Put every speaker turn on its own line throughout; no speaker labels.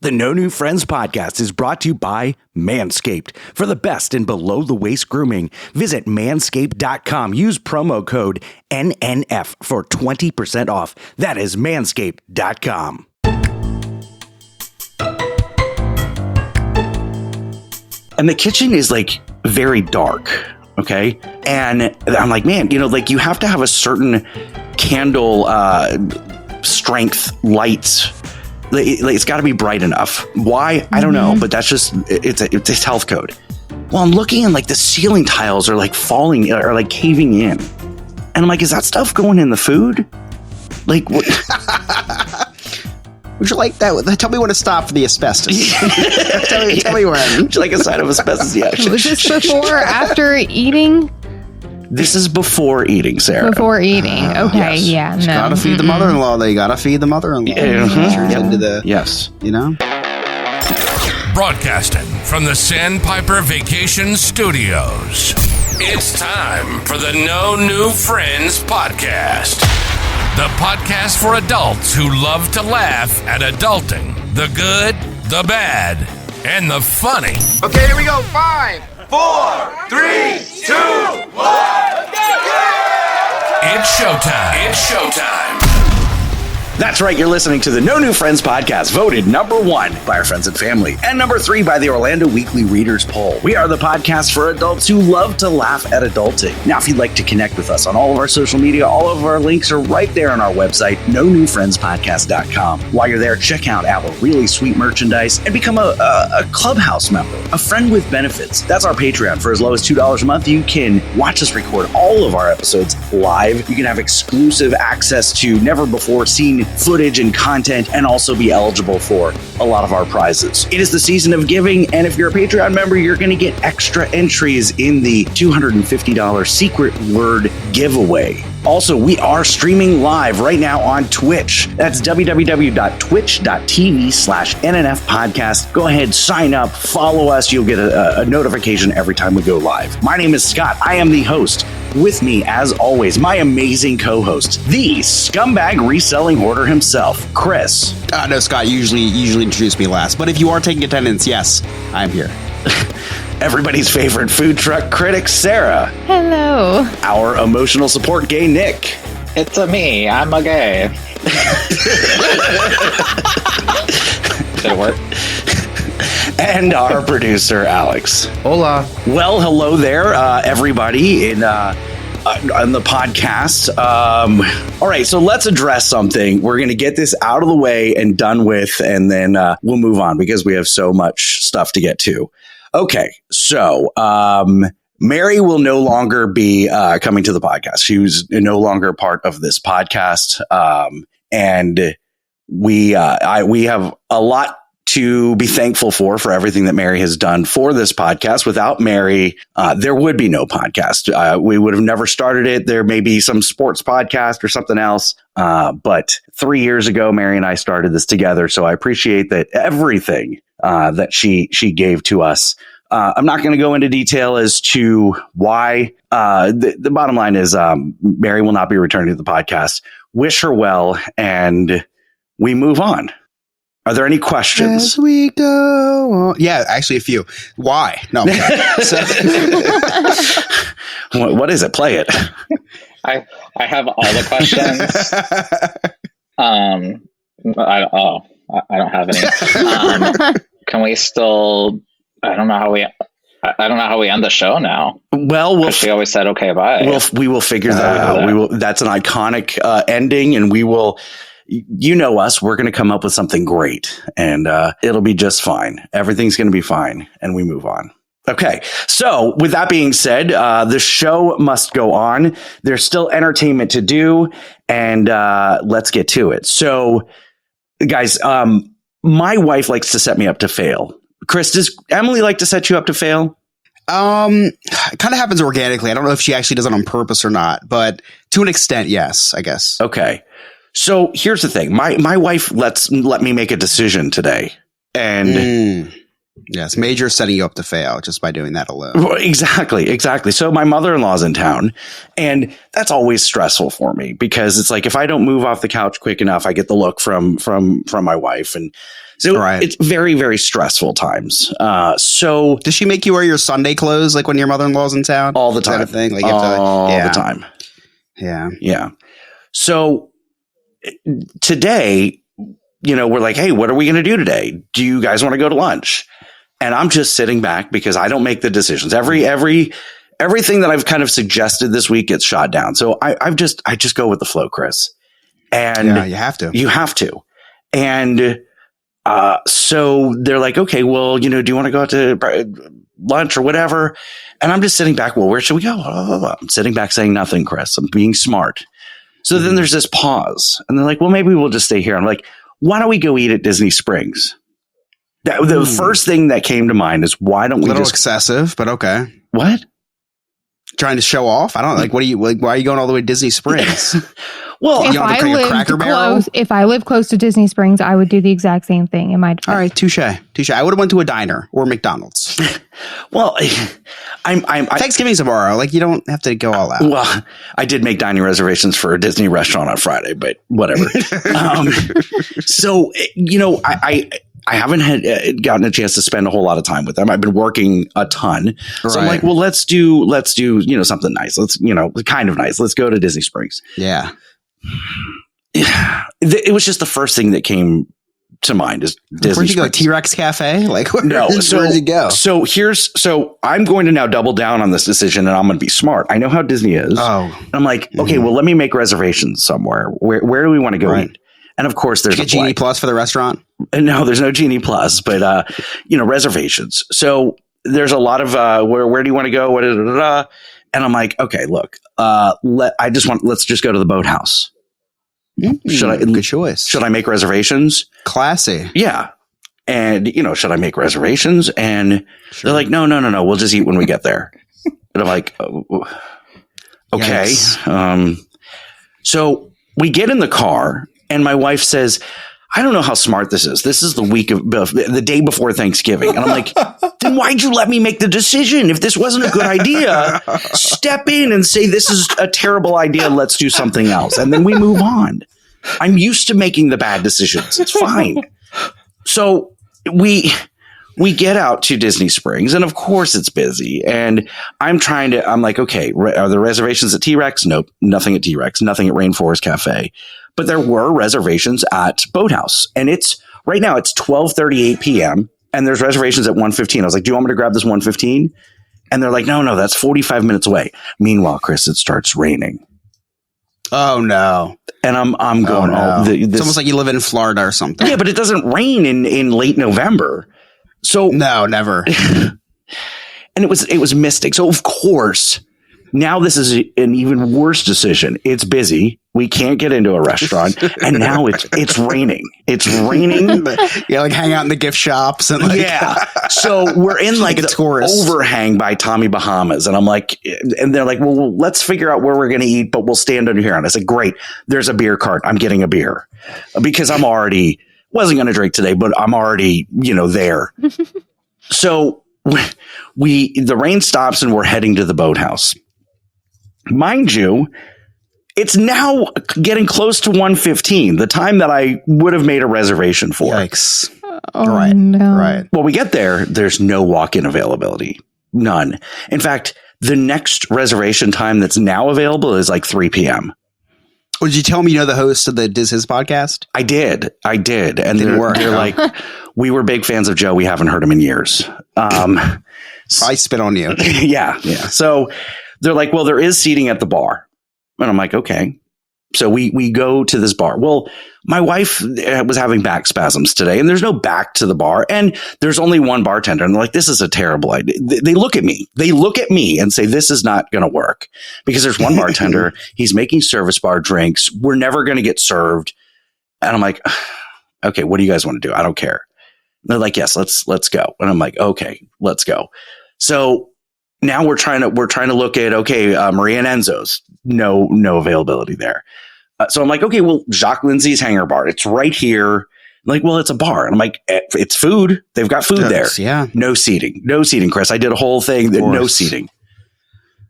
The No New Friends podcast is brought to you by Manscaped. For the best in below-the-waist grooming, visit manscaped.com. Use promo code NNF for 20% off. That is manscaped.com. And the kitchen is like very dark, okay? And I'm like, man, you know, like you have to have a certain candle strength lights. It's got to be bright enough. Why? I don't know, but that's just, it's health code. Well, I'm looking and like the ceiling tiles are like falling or like caving in. And I'm like, is that stuff going in the food? Like, what?
Would you like that? Tell me when to stop for the asbestos. tell me when.
Would you like a sign of asbestos? Yeah.
Was this before or after eating?
This is before eating, Sarah.
Before eating. Okay,
yes.
yeah, no.
Gotta feed the mother-in-law. They gotta feed the mother-in-law. Into the,
yes.
You know?
Broadcasting from the Sandpiper Vacation Studios. It's time for the No New Friends podcast. The podcast for adults who love to laugh at adulting. The good, the bad, and the funny.
Okay, here we go. 5, 4, 3, 2, 1.
It's showtime. It's showtime.
That's right, you're listening to the No New Friends podcast, voted number 1 by our friends and family, and number 3 by the Orlando Weekly Readers Poll. We are the podcast for adults who love to laugh at adulting. Now, if you'd like to connect with us on all of our social media, all of our links are right there on our website, nonewfriendspodcast.com. While you're there, check out our really sweet merchandise and become a Clubhouse member, a friend with benefits. That's our Patreon. For as low as $2 a month, you can watch us record all of our episodes live. You can have exclusive access to never-before-seen footage and content, and also be eligible for a lot of our prizes. It is the season of giving, and if you're a Patreon member, you're going to get extra entries in the $250 secret word giveaway. Also, we are streaming live right now on Twitch. That's www.twitch.tv/NNF podcast. Go ahead, sign up, follow us. You'll get a notification every time we go live. My name is Scott. I am the host. With me, as always, my amazing co-host, the scumbag reselling hoarder himself, Chris.
No, Scott, usually introduce me last. But if you are taking attendance, yes, I'm here.
Everybody's favorite food truck critic, Sarah.
Hello.
Our emotional support gay, Nick.
It's me. I'm a gay. Did it work?
And our producer, Alex.
Hola.
Well, hello there, everybody on the podcast. All right, so let's address something. We're going to get this out of the way and done with, and then we'll move on because we have so much stuff to get to. Okay, so Mary will no longer be coming to the podcast. She was no longer part of this podcast, and we have a lot to be thankful for everything that Mary has done for this podcast. Without Mary, there would be no podcast. We would have never started it. There may be some sports podcast or something else. But 3 years ago, Mary and I started this together. So I appreciate that everything that she gave to us. I'm not going to go into detail as to why. The bottom line is Mary will not be returning to the podcast. Wish her well, and we move on. Are there any questions?
As we go on. Yeah, actually a few. Why? No. So,
what is it? Play it.
I have all the questions. I don't have any. Can we still? I don't know how we end the show now.
Well,
she always said okay, bye.
We will figure that out. We will. That's an iconic ending, and we will. You know us, we're going to come up with something great, and it'll be just fine. Everything's going to be fine, and we move on. Okay, so with that being said, the show must go on. There's still entertainment to do, and let's get to it. So, guys, my wife likes to set me up to fail. Chris, does Emily like to set you up to fail?
It kind of happens organically. I don't know if she actually does it on purpose or not, but to an extent, yes, I guess.
Okay. So here's the thing. My wife let me make a decision today. And
Yes, major setting you up to fail just by doing that alone.
Well, exactly. So my mother-in-law's in town, and that's always stressful for me because it's like if I don't move off the couch quick enough, I get the look from my wife, and so it's very, very stressful times. So
does she make you wear your Sunday clothes like when your mother-in-law's in town?
All the time.
Is that a thing? Like
all the time.
Yeah.
So today, we're like, hey, what are we going to do today? Do you guys want to go to lunch? And I'm just sitting back because I don't make the decisions. Everything that I've kind of suggested this week gets shot down. So I just go with the flow, Chris. And
you have to.
You have to. And so they're like, okay, well, do you want to go out to lunch or whatever? And I'm just sitting back. Well, where should we go? I'm sitting back saying nothing, Chris. I'm being smart. So then there's this pause. And they're like, well, maybe we'll just stay here. I'm like, why don't we go eat at Disney Springs? The first thing that came to mind is why don't we
a little excessive, but okay.
What?
Trying to show off? I don't like. Why are you going all the way to Disney Springs?
Well,
if I live close to Disney Springs, I would do the exact same thing. In my defense.
All right, touche. I would have went to a diner or McDonald's.
Well, I'm
Thanksgiving's tomorrow. Like you don't have to go all out.
Well, I did make dining reservations for a Disney restaurant on Friday, but whatever. So I haven't gotten a chance to spend a whole lot of time with them. I've been working a ton. So I'm like, well, let's do, something nice. Let's, kind of nice. Let's go to Disney Springs.
Yeah.
It was just the first thing that came to mind is Disney
Where'd you
Springs.
go? T-Rex Cafe? Like,
no.
Where'd you go?
So I'm going to now double down on this decision and I'm going to be smart. I know how Disney is.
Oh.
And I'm like, okay, well, let me make reservations somewhere. Where do we want to go eat? And of course, there's
a Genie Plus for the restaurant.
No, there's no Genie Plus, but reservations. So there's a lot of where do you want to go? And I'm like, okay, look, let's just go to the Boathouse.
Good choice.
Should I make reservations?
Classy.
Yeah. And should I make reservations? And they're like, no. We'll just eat when we get there. And I'm like, oh, okay. So we get in the car. And my wife says, I don't know how smart this is. This is the day before Thanksgiving. And I'm like, then why'd you let me make the decision? If this wasn't a good idea, step in and say, this is a terrible idea. Let's do something else. And then we move on. I'm used to making the bad decisions. It's fine. So we get out to Disney Springs and of course it's busy. And I'm like, okay, are there reservations at T-Rex? Nope. Nothing at T-Rex, nothing at Rainforest Cafe. But there were reservations at Boathouse. And right now it's 12:38 p.m. and there's reservations at 1:15. I was like, do you want me to grab this 1:15? And they're like, no, that's 45 minutes away. Meanwhile, Chris, it starts raining.
Oh no.
And I'm going,
it's almost like you live in Florida or something.
Yeah, but it doesn't rain in late November. So
no, never.
And it was mystic. So of course, now this is an even worse decision. It's busy. We can't get into a restaurant, and now it's raining. It's raining.
Yeah, like hang out in the gift shops and
So we're in like the tourist overhang by Tommy Bahamas, and I'm like, and they're like, well, let's figure out where we're going to eat, but we'll stand under here. And I said, great. There's a beer cart. I'm getting a beer because I'm already wasn't going to drink today, but I'm already there. So the rain stops and we're heading to the Boathouse. Mind you, it's now getting close to 1:15, the time that I would have made a reservation for.
Yikes.
Oh, no.
Right.
Well, we get there. There's no walk-in availability. None. In fact, the next reservation time that's now available is like 3 p.m.
Well, did you tell me the host of the Diz His podcast?
I did. And they're like, we were big fans of Joe. We haven't heard him in years.
I spit on you.
Yeah. So they're like, well, there is seating at the bar. And I'm like, okay. So we go to this bar. Well, my wife was having back spasms today and there's no back to the bar and there's only one bartender. And they're like, this is a terrible idea. They look at me. And say, this is not going to work because there's one bartender. He's making service bar drinks. We're never going to get served. And I'm like, okay, what do you guys want to do? I don't care. And they're like, yes, let's go. And I'm like, okay, let's go. So now we're trying to look at, Maria and Enzo's, no availability there. So I'm like, okay, well, Jacques Lindsay's Hangar Bar. It's right here. Like, well, it's a bar. And I'm like, it's food. They've got food there.
Yeah.
No seating, Chris. I did a whole thing that no seating.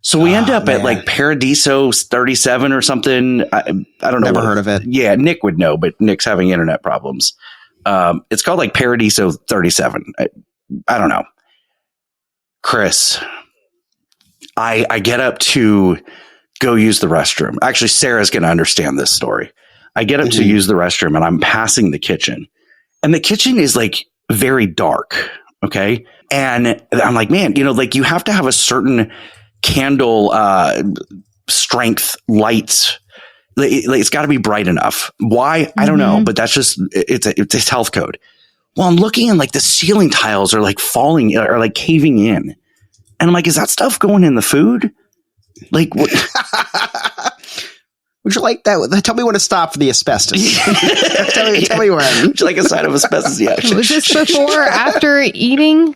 So we end up at like Paradiso 37 or something. I don't know.
Never heard of it.
Yeah, Nick would know, but Nick's having internet problems. It's called like Paradiso 37. I don't know. Chris, I get up to go use the restroom. Actually, Sarah's going to understand this story. I get up to use the restroom and I'm passing the kitchen. And the kitchen is like very dark. Okay. And I'm like, man, like you have to have a certain candle strength lights. It's got to be bright enough. Why? I don't know, but that's just it's health code. Well, I'm looking and like the ceiling tiles are like falling or like caving in. And I'm like, is that stuff going in the food? Like what?
Would you like that? Tell me when to stop for the asbestos. tell me when.
Would you like a sign of asbestos? Yeah.
Was this before or after eating?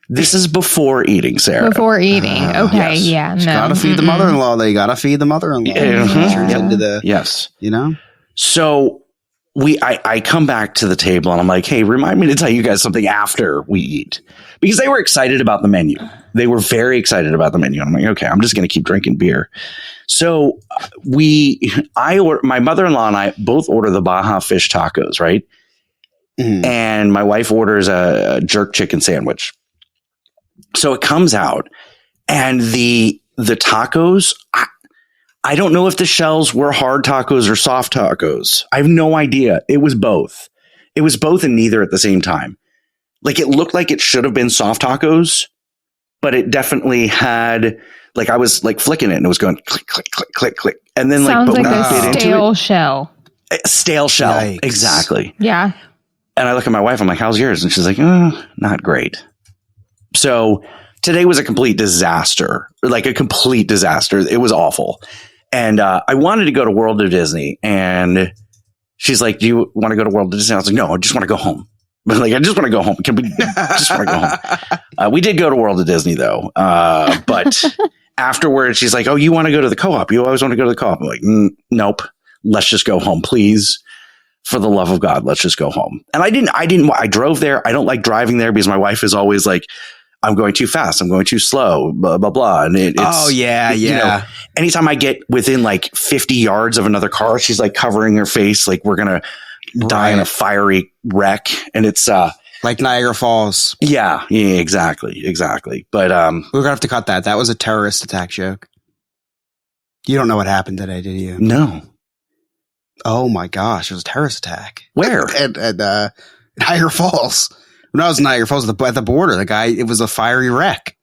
This is before eating, Sarah.
Before eating. Okay.
Yes.
Yeah. No.
Gotta feed the mother-in-law. They gotta feed the mother-in-law. Into the,
yes.
So
I come back to the table and I'm like, hey, remind me to tell you guys something after we eat. Because they were excited about the menu. They were very excited about the menu. I'm like, okay, I'm just going to keep drinking beer. So my mother-in-law and I both order the Baja fish tacos, right? And my wife orders a jerk chicken sandwich. So it comes out and the tacos, I don't know if the shells were hard tacos or soft tacos. I have no idea. It was both. It was both and neither at the same time. Like it looked like it should have been soft tacos, but it definitely had, like I was like flicking it and it was going click, click, click, click, click. And then
sounds
like,
a stale shell.
Stale shell.
Yikes.
Exactly.
Yeah.
And I look at my wife, I'm like, how's yours? And she's like, not great. So today was a complete disaster, like a complete disaster. It was awful. And I wanted to go to World of Disney. And she's like, do you want to go to World of Disney? I was like, no, I just want to go home. But like, I just want to go home. Can we just want to go home? We did go to World of Disney though. But afterwards, she's like, oh, you want to go to the co-op? You always want to go to the co-op. I'm like, nope. Let's just go home, please. For the love of God, let's just go home. And I drove there. I don't like driving there because my wife is always like, I'm going too fast. I'm going too slow, blah, blah, blah. And anytime I get within like 50 yards of another car, she's like covering her face. Like we're going to die in a fiery wreck. And it's,
like Niagara Falls.
Yeah, exactly. But,
we're going to have to cut that. That was a terrorist attack joke. You don't know what happened today, did you?
No.
Oh my gosh. It was a terrorist attack.
Where?
At Niagara Falls. When I was in Niagara Falls at the border, it was a fiery wreck.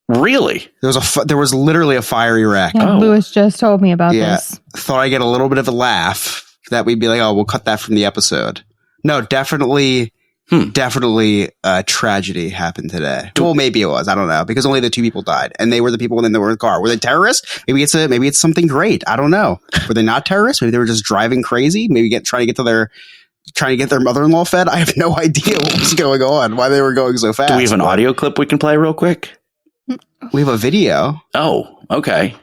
Really?
There was literally a fiery wreck.
Yeah, Lewis just told me about this.
Thought I'd get a little bit of a laugh that we'd be like, oh, we'll cut that from the episode. No, definitely a tragedy happened today. Well, maybe it was. I don't know, because only the two people died, and they were the people in the car. Were they terrorists? Maybe it's something great. I don't know. Were they not terrorists? Maybe they were just driving crazy. Maybe trying to get their mother-in-law fed. I have no idea what was going on. Why they were going so fast.
Do we have an audio clip we can play real quick?
We have a video.
Oh, okay.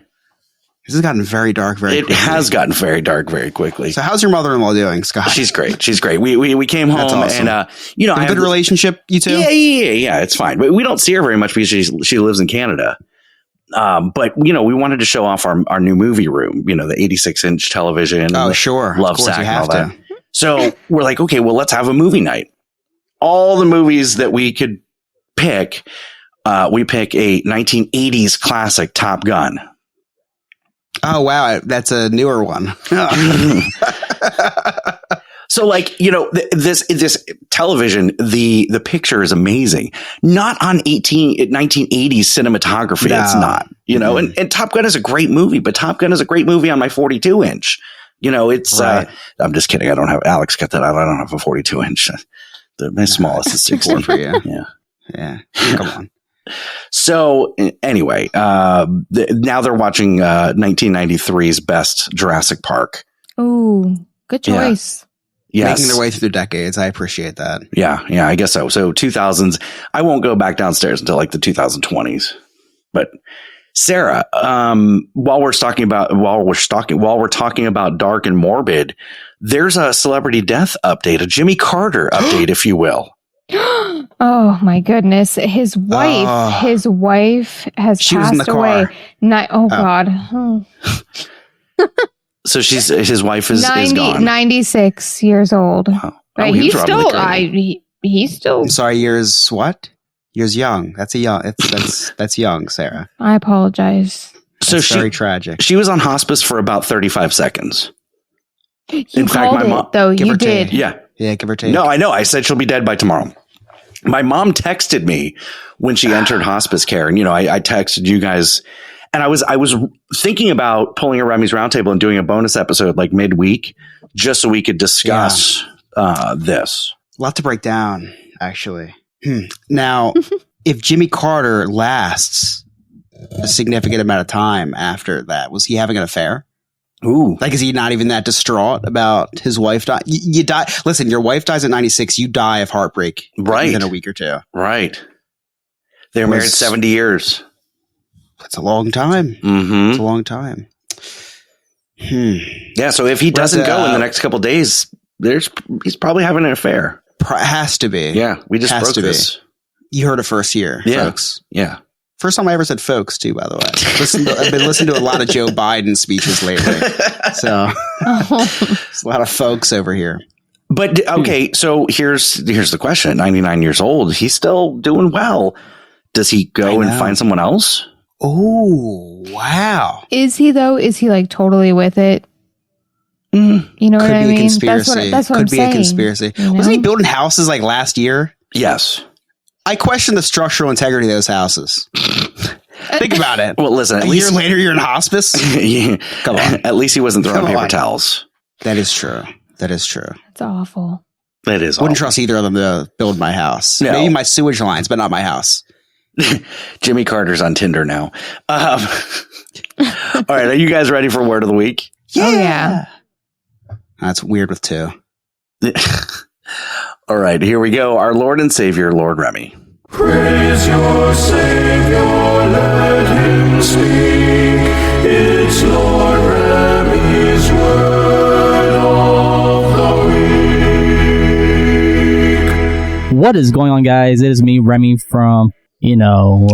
This has gotten very dark
It has gotten very dark very quickly.
So how's your mother-in-law doing, Scott?
She's great. We came home. That's awesome. And
I have a good relationship, you two?
Yeah, it's fine. But we don't see her very much because she lives in Canada. But we wanted to show off our new movie room, the 86-inch television.
Oh, sure.
Love Sack and all that. So we're like, okay, well, let's have a movie night. All the movies that we could pick, we pick a 1980s classic, Top Gun.
Oh, wow. That's a newer one.
So like, this television, the picture is amazing. Not on 1980s cinematography. No. It's not, and Top Gun is a great movie, but Top Gun is a great movie on my 42-inch. It's, right. I'm just kidding. I don't have, Alex got that. I don't have a 42-inch. My smallest is 16
for you.
Yeah.
Come on.
So anyway, now they're watching 1993's best Jurassic Park.
Oh, good choice.
Yeah. Yes.
Making their way through the decades. I appreciate that.
Yeah, I guess so. So 2000s, I won't go back downstairs until like the 2020s. But Sarah, while we're talking about dark and morbid, there's a celebrity death update, a Jimmy Carter update, if you will.
Oh my goodness. His wife has
She was in the
passed away.
car.
God.
So his wife is gone.
96 years old.
Wow.
Right.
Oh, he was robbing the cradle.
He's still.
I'm sorry, years what? Years young. That's young, Sarah.
I apologize.
So
That's very tragic.
She was on hospice for about 35 seconds.
You
In fact,
called
my mom,
though.
give
You
or take.
did.
yeah.
Yeah, give or take.
No, I know. I said she'll be dead by tomorrow. My mom texted me when she entered hospice care, and I texted you guys, and I was thinking about pulling a Remy's Roundtable and doing a bonus episode like midweek, just so we could discuss this.
A lot to break down, actually. Now, if Jimmy Carter lasts a significant amount of time after that, was he having an affair?
Ooh,
Like, is he not even that distraught about his wife dying? You die. Listen, your wife dies at 96. You die of heartbreak within a week or two.
right. They're married 70 years.
That's a long time.
Mm-hmm.
It's a long time.
Yeah. So if he doesn't go in the next couple of days, he's probably having an affair.
Has to be.
Yeah, we just
Has
broke
to be.
this.
You heard it first here,
Yeah.
folks.
Yeah.
First time I ever said folks, too, by the way. I've been listening to a lot of Joe Biden speeches lately. So there's a lot of folks over here.
But okay, so here's the question. At 99 years old, he's still doing well. Does he go and find someone else?
Oh, wow.
Is he though? Is he like totally with it? You know
Could
what I
be a
mean?
conspiracy.
That's what
Could
I'm
be
saying.
a conspiracy.
You know?
Wasn't he building houses like last year?
Yes.
I question the structural integrity of those houses. Think about it.
Well, listen, at
A
least
year later, you're in hospice?
yeah,
Come on.
At least he wasn't throwing
Come
paper
on.
towels.
That is true. That is true.
It's awful.
That is
Wouldn't
awful.
trust either of them to build my house.
No.
Maybe my sewage lines, but not my house.
Jimmy Carter's on Tinder now. All right, are you guys ready for word of the week?
Oh yeah.
That's weird with two.
All right, here we go. Our Lord and Savior, Lord Remy.
Praise your Savior, let him speak. It's Lord Remy's word of the week.
What is going on, guys? It is me, Remy, from,
I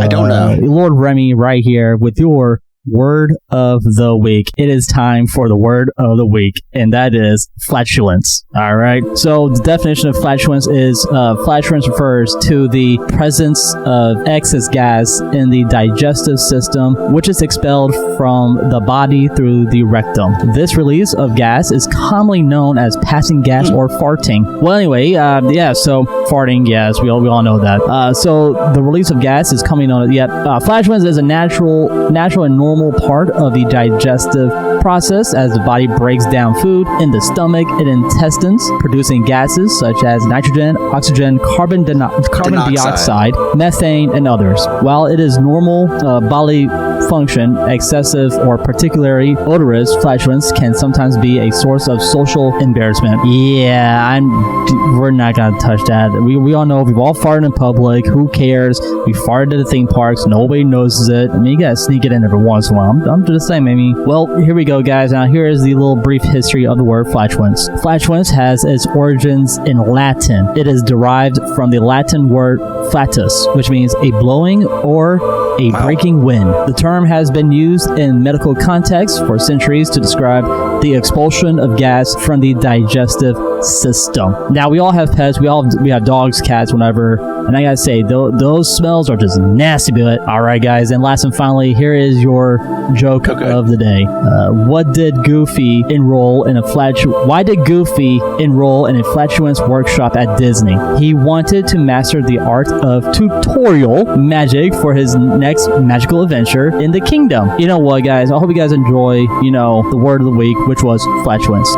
don't know.
Lord Remy right here with your word of the week. It is time for the word of the week, and that is flatulence. All right. So the definition of flatulence is flatulence refers to the presence of excess gas in the digestive system, which is expelled from the body through the rectum. This release of gas is commonly known as passing gas or farting. Well, anyway, so farting, yes, we all know that. So the release of gas is commonly known as, flatulence is a natural and normal part of the digestive process as the body breaks down food in the stomach and intestines, producing gases such as nitrogen, oxygen, carbon dioxide, methane, and others. While it is normal bodily function, excessive or particularly odorous flatulence can sometimes be a source of social embarrassment. Yeah, we're not gonna touch that. We all know we've all farted in public. Who cares? We farted at the theme parks. Nobody notices it. I mean, you gotta sneak it in every once in a while. I'm just saying, maybe. Well, here we go, guys. Now, here is the little brief history of the word flatulence. Flatulence has its origins in Latin. It is derived from the Latin word flatus, which means a blowing or a breaking wind. The term has been used in medical context for centuries to describe the expulsion of gas from the digestive system. Now, we all have pets. We have dogs, cats, whatever. And I gotta say, those smells are just nasty. But all right, guys. And last and finally, here is your joke of the day. Why did Goofy enroll in a flatulence workshop at Disney? He wanted to master the art of tutorial magic for his next magical adventure in the kingdom. You know what, guys? I hope you guys enjoy, the word of the week, which was flatulence.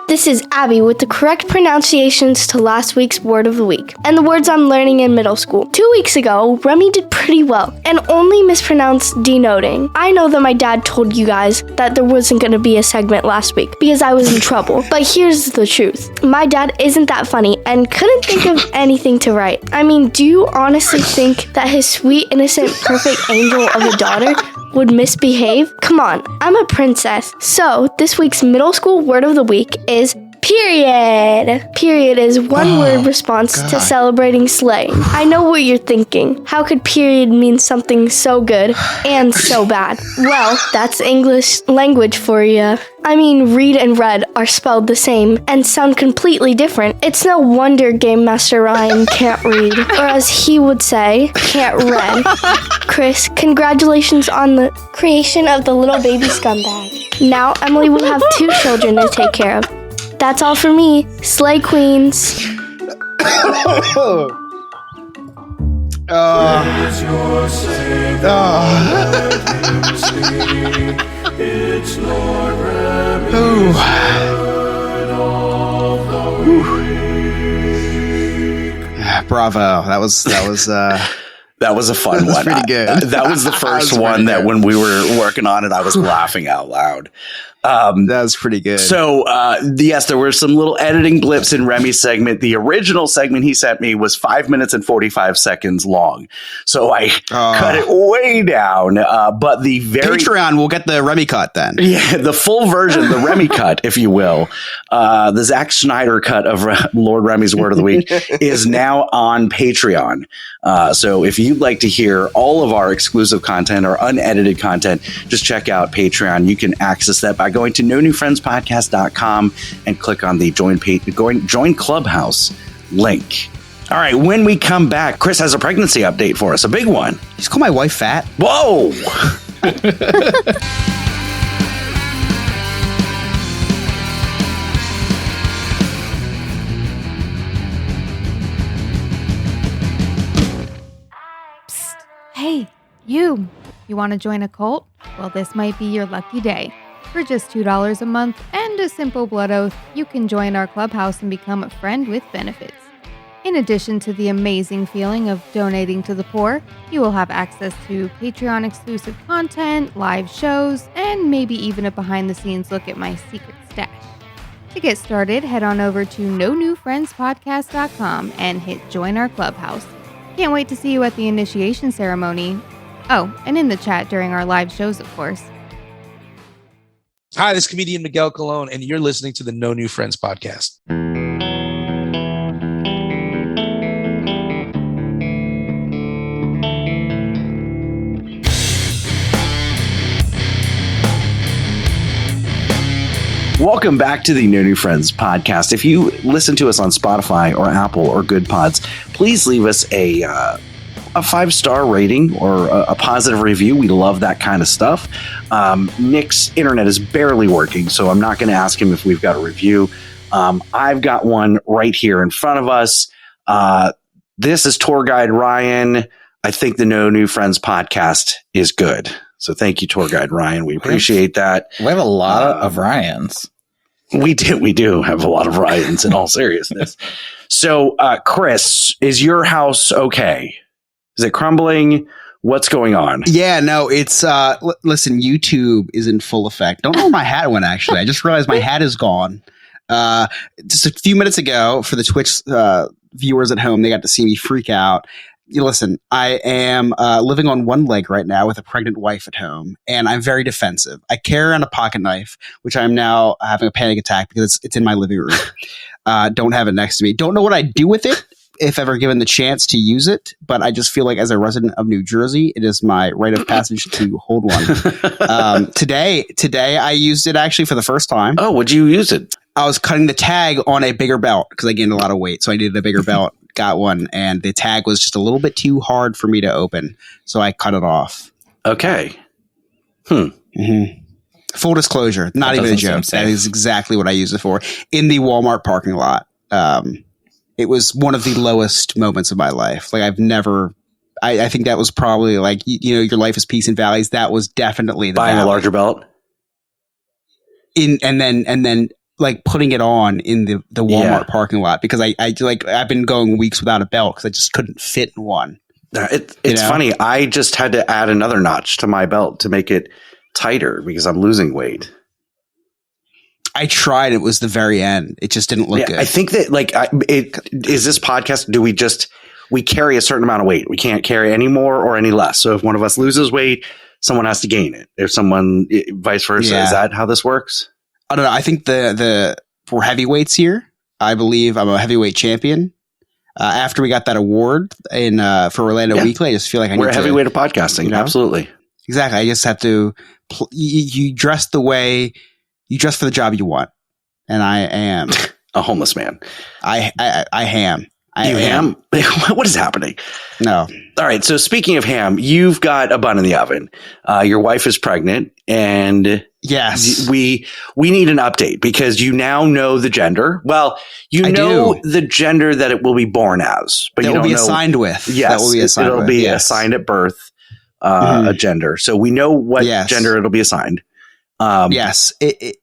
The This is Abby with the correct pronunciations to last week's word of the week and the words I'm learning in middle school. 2 weeks ago, Remy did pretty well and only mispronounced denoting. I know that my dad told you guys that there wasn't going to be a segment last week because I was in trouble, but here's the truth. My dad isn't that funny and couldn't think of anything to write. I mean, do you honestly think that his sweet, innocent, perfect angel of a daughter would misbehave? Come on, I'm a princess. So, this week's middle school word of the week is period. Period is one word response to celebrating slaying. I know what you're thinking. How could period mean something so good and so bad? Well, that's English language for you. I mean, read and read are spelled the same and sound completely different. It's no wonder Game Master Ryan can't read, or as he would say, can't read. Chris, congratulations on the creation of the little baby scumbag. Now Emily will have 2 children to take care of. That's all for me. Slay Queens.
Praise your Savior, let him speak. It's Lord Remy's word of the week.
Bravo. That was
That was a fun one.
Pretty good.
That was the first
was
one that
good.
when we were working on it, I was laughing out loud.
That was pretty good.
So, yes, there were some little editing blips in Remy's segment. The original segment he sent me was 5 minutes and 45 seconds long. So I cut it way down. But the
Patreon will get the Remy cut then.
Yeah, the full version, the Remy cut, if you will, the Zack Snyder cut of Lord Remy's Word of the Week is now on Patreon. So if you'd like to hear all of our exclusive content or unedited content, just check out Patreon. You can access that by going to nonewfriendspodcast.com and click on the join Clubhouse link. All right, when we come back, Chris has a pregnancy update for us, a big one.
Just call my wife fat.
Whoa!
Hey, you want to join a cult? Well, this might be your lucky day. For just $2 a month and a simple blood oath, you can join our clubhouse and become a friend with benefits. In addition to the amazing feeling of donating to the poor, you will have access to Patreon exclusive content, live shows, and maybe even a behind-the-scenes look at my secret stash. To get started, head on over to nonewfriendspodcast.com and hit join our clubhouse. Can't wait to see you at the initiation ceremony. Oh, and in the chat during our live shows, of course.
Hi, this is comedian Miguel Colon, and you're listening to the No New Friends podcast.
Welcome back to the No New Friends podcast. If you listen to us on Spotify or Apple or Good Pods, please leave us a 5-star rating or a positive review. We love that kind of stuff. Nick's internet is barely working, so I'm not going to ask him if we've got a review. I've got one right here in front of us. This is Tour Guide Ryan. I think the No New Friends podcast is good. So thank you, Tour Guide Ryan. We appreciate that.
We have a lot of Ryans.
We do have a lot of Ryans in all seriousness. So, Chris, is your house okay? Is it crumbling? What's going on?
Yeah, no, it's listen, YouTube is in full effect. Don't know where my hat went, actually. I just realized my hat is gone. Just a few minutes ago, for the Twitch viewers at home, they got to see me freak out. Listen, I am living on one leg right now with a pregnant wife at home, and I'm very defensive. I carry around a pocket knife, which I'm now having a panic attack because it's in my living room. Don't have it next to me. Don't know what I'd do with it if ever given the chance to use it, but I just feel like as a resident of New Jersey, it is my rite of passage to hold one. Today I used it actually for the first time.
Oh, would you use it?
I was cutting the tag on a bigger belt because I gained a lot of weight, so I needed a bigger belt. Got one, and the tag was just a little bit too hard for me to open, so I cut it off.
Okay.
Mm-hmm. Full disclosure, not even a joke. That is exactly what I used it for in the Walmart parking lot. It was one of the lowest moments of my life. Like I've never. I think that was probably like your life is peaks and valleys. That was definitely the
buying
valley.
a larger belt.
And then like putting it on in the Walmart parking lot because I've been going weeks without a belt because I just couldn't fit in one.
It's funny. I just had to add another notch to my belt to make it tighter because I'm losing weight.
I tried. It was the very end. It just didn't look good.
I think that is this podcast. Do we carry a certain amount of weight? We can't carry any more or any less. So if one of us loses weight, someone has to gain it. If someone vice versa, is that how this works?
I don't know. I think for heavyweights here, I believe I'm a heavyweight champion. After we got that award for Orlando Weekly, I just feel like
we're a heavyweight of podcasting. You know? Absolutely.
Exactly. I just have to, you dress the way you dress for the job you want. And I am
a homeless man.
I ham.
Ham? What is happening?
No.
All right. So speaking of ham, you've got a bun in the oven. Your wife is pregnant, and
yes,
we need an update because you now know the gender. Well, you know the gender that it will be born as, but
that
you
will
don't
be
know.
assigned with.
Yes,
that will be assigned
it'll
with.
be assigned at birth. A gender. So we know what gender it'll be assigned.
Yes. Did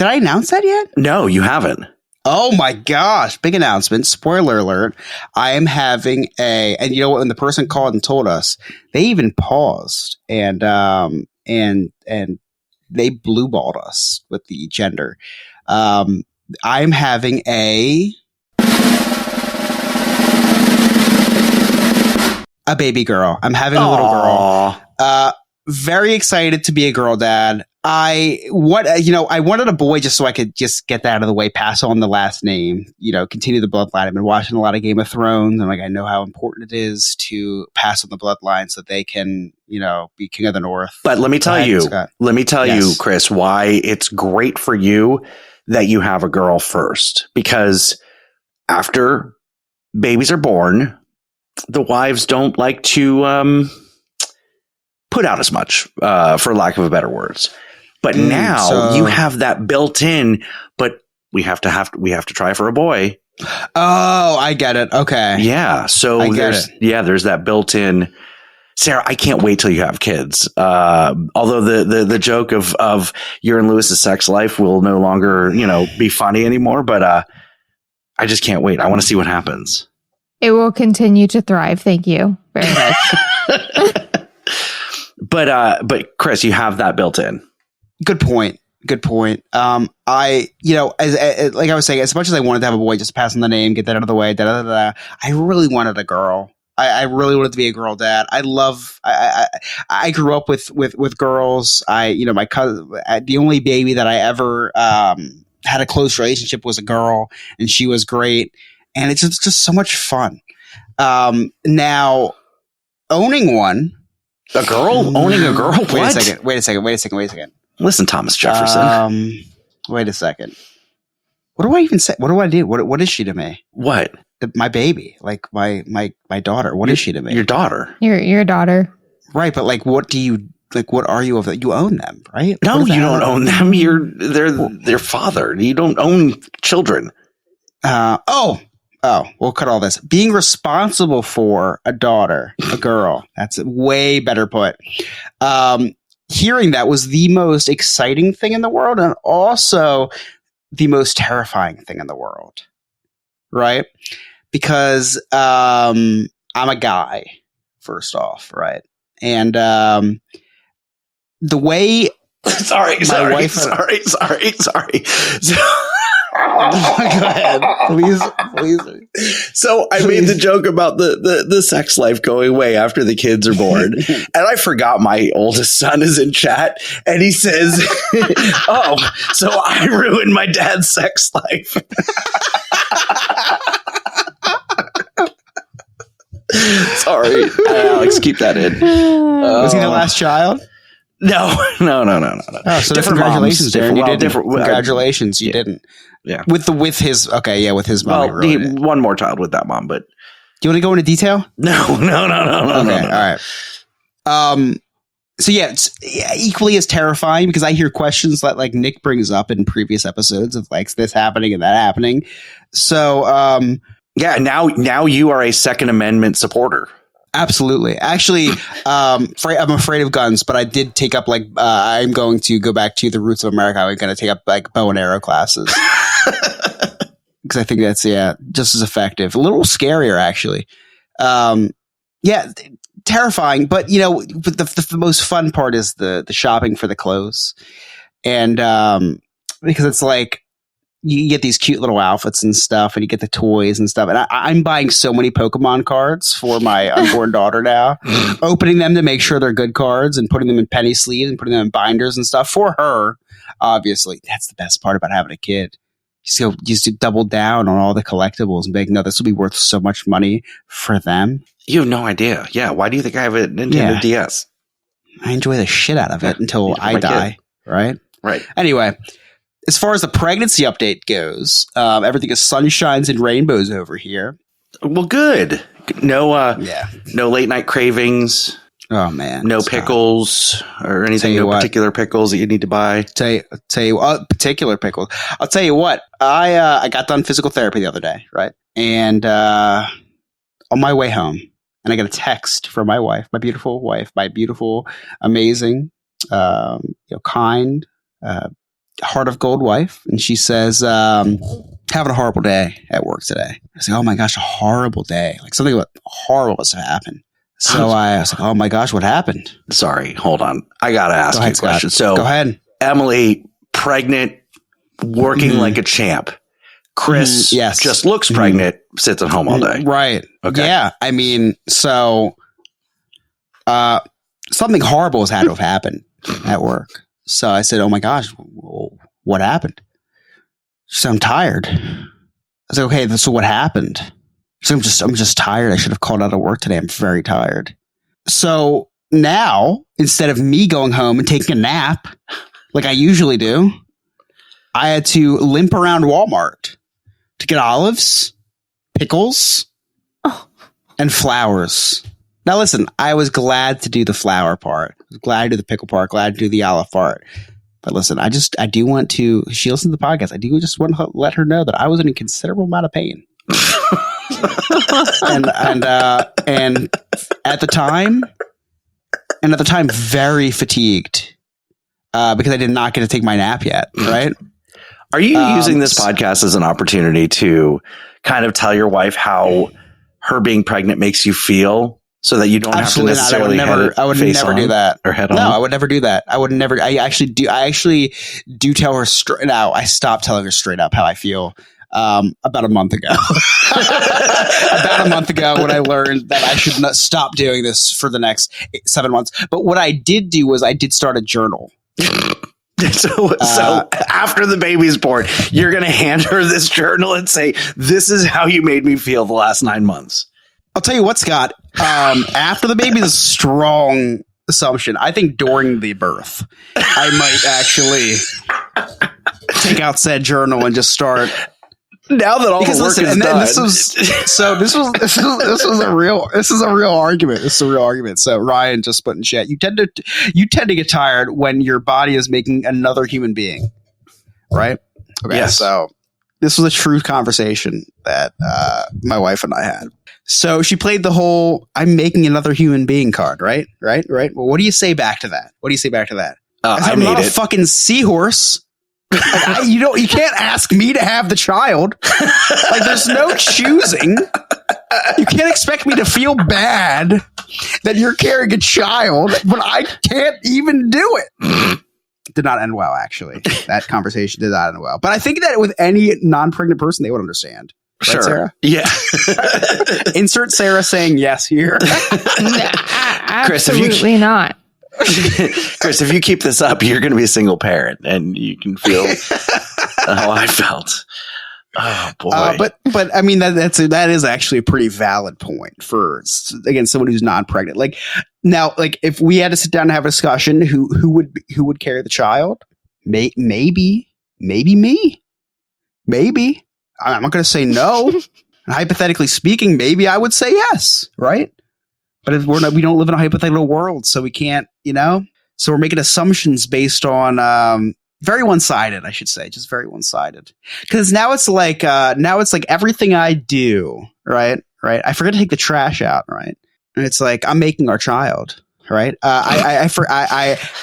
I announce that yet?
No, you haven't.
Oh my gosh. Big announcement. Spoiler alert. I am having and you know what, when the person called and told us, they even paused and they blue balled us with the gender. I'm having a baby girl. I'm having a little girl. Very excited to be a girl dad. I wanted a boy just so I could just get that out of the way, pass on the last name, continue the bloodline. I've been watching a lot of Game of Thrones, and I know how important it is to pass on the bloodline so they can, be king of the North.
But let me tell you, Chris, why it's great for you that you have a girl first, because after babies are born, the wives don't like to put out as much, for lack of a better words. But now you have that built in, but we have to try for a boy.
Oh, I get it. Okay.
Yeah. So there's that built in. Sarah, I can't wait till you have kids. Although the joke of your and Lewis's sex life will no longer, be funny anymore, but I just can't wait. I want to see what happens.
It will continue to thrive. Thank you very much.
But Chris, you have that built in.
Good point. As I was saying, as much as I wanted to have a boy, just pass on the name, get that out of the way, I really wanted a girl. I really wanted to be a girl dad. I grew up with girls. My cousin, the only baby that I ever had a close relationship was a girl, and she was great. And it's just so much fun. Now owning one.
A girl? Owning a girl? What?
Wait a second.
Listen, Thomas Jefferson.
Wait a second. What do I even say? What do I do? What is she to me?
What?
My baby. Like my daughter. What is she to me?
Your daughter.
Your daughter.
Right, but what are you of that? You own them, right?
No, you don't own them. They're their father. You don't own children.
Oh, we'll cut all this. Being responsible for a daughter, a girl. That's way better put. Hearing that was the most exciting thing in the world and also the most terrifying thing in the world. Right? Because I'm a guy, first off, right? And the way
Sorry.
Go ahead. Please.
So I made the joke about the sex life going away after the kids are born. And I forgot my oldest son is in chat. And he says, oh, so I ruined my dad's sex life. Sorry, Alex, keep that in.
Was he the last child?
No.
Oh, so
different
congratulations, Darren. You didn't.
Congratulations,
you didn't.
Yeah.
With his mom.
Well, one more child with that mom, but
do you want to go into detail?
No.
Okay, all right. So it's equally as terrifying because I hear questions that like Nick brings up in previous episodes of like this happening and that happening. So
now you are a Second Amendment supporter.
Absolutely. Actually, I'm afraid of guns, but I did take up I'm going to go back to the roots of America. I'm going to take up like bow and arrow classes. Because I think that's, just as effective. A little scarier, actually. Terrifying. But, but the most fun part is the shopping for the clothes. And because it's like, you get these cute little outfits and stuff, and you get the toys and stuff. And I'm buying so many Pokemon cards for my unborn daughter now, opening them to make sure they're good cards and putting them in penny sleeves and putting them in binders and stuff for her. Obviously, that's the best part about having a kid. You just double down on all the collectibles and be like, no, this will be worth so much money for them.
You have no idea. Yeah. Why do you think I have a Nintendo DS?
I enjoy the shit out of it until I die. Right?
Right.
Anyway, as far as the pregnancy update goes, everything is sunshines and rainbows over here.
Well, good. No late night cravings.
Oh man,
no pickles or anything. No particular pickles that you need to buy.
Tell you particular pickles. I'll tell you what. I got done physical therapy the other day, right? And on my way home, and I got a text from my wife, my beautiful, amazing, kind, heart of gold wife, and she says, having a horrible day at work today. I was like, oh my gosh, a horrible day. Like something horrible must have happened. So I was like, oh my gosh, what happened?
Sorry, hold on. I got to ask you a question. So
go ahead.
Emily, pregnant, working like a champ. Chris just looks pregnant, sits at home all day.
Right. Okay. Yeah. I mean, so something horrible has had to have happened at work. So I said, oh my gosh, what happened? She said, I'm tired. I was like, okay, so what happened? So I'm just tired. I should have called out of work today. I'm very tired. So now, instead of me going home and taking a nap, like I usually do, I had to limp around Walmart to get olives, pickles, and flowers. Now listen, I was glad to do the flower part. I was glad to do the pickle part, glad to do the olive part. But listen, I do want to, she listens to the podcast, I do just want to let her know that I was in a considerable amount of pain. and at the time very fatigued because I did not get to take my nap yet, right?
Are you using this podcast as an opportunity to kind of tell your wife how her being pregnant makes you feel so that you don't have to necessarily
I would never do that.
Or head on?
No, I would never do that. I actually do tell her straight out. I stopped telling her straight up how I feel. About a month ago. About a month ago when I learned that I should not stop doing this for the next 7 months. But what I did do was I did start a journal.
So after the baby's born, you're going to hand her this journal and say, this is how you made me feel the last 9 months.
I'll tell you what, Scott, after the baby is a strong assumption. I think during the birth, I might actually take out said journal and just start.
Now that all the work is done.
This is a real argument. This is a real argument. So Ryan just put in chat, you tend to get tired when your body is making another human being. Right? Okay.
Yes.
So this was a true conversation that my wife and I had. So she played the whole I'm making another human being card, right? Right? Well, what do you say back to that? I'm not a fucking seahorse. Like, you can't ask me to have the child. Like, there's no choosing. You can't expect me to feel bad that you're carrying a child when I can't even do it. Did not end well, actually. That conversation did not end well. But I think that with any non-pregnant person, they would understand. Right,
sure.
Sarah?
Yeah.
Insert Sarah saying yes here.
Absolutely not.
Chris, if you keep this up, you're going to be a single parent, and you can feel how I felt. Oh boy!
But I mean that is actually a pretty valid point for, again, someone who's non-pregnant. Like now, like if we had to sit down and have a discussion, who would carry the child? Maybe me. Maybe I'm not going to say no. And hypothetically speaking, maybe I would say yes. Right. But if we don't live in a hypothetical world, so we can't, so we're making assumptions based on, very one-sided, I should say, just very one-sided. Because now it's like everything I do, right. I forget to take the trash out, right. And it's like, I'm making our child, right. I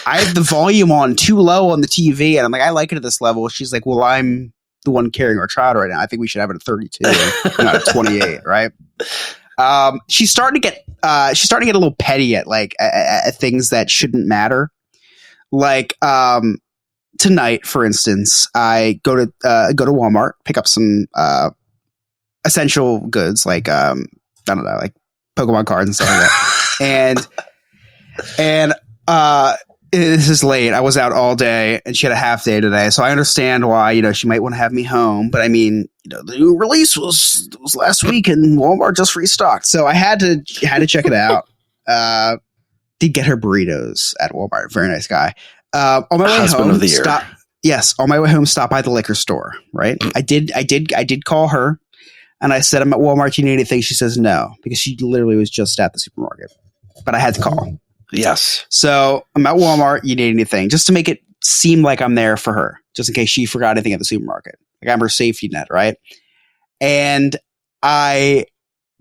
have the volume on too low on the TV and I'm like, I like it at this level. She's like, well, I'm the one carrying our child right now. I think we should have it at 32, not at 28, right? She's starting to get a little petty at at things that shouldn't matter. Like tonight, for instance, I go to Walmart, pick up some essential goods like I don't know, like Pokemon cards and stuff like that. and this is late. I was out all day, and she had a half day today, so I understand why she might want to have me home. But I mean, the new release was last week, and Walmart just restocked, so I had to check it out. Did get her burritos at Walmart. Very nice guy. On my way home,
of the year.
On my way home, stop by the liquor store. Right, I did call her, and I said, "I'm at Walmart. Do you need anything?" She says no, because she literally was just at the supermarket. But I had to call.
Yes.
So I'm at Walmart. You need anything, just to make it seem like I'm there for her, just in case she forgot anything at the supermarket. Like I'm her safety net, right? And I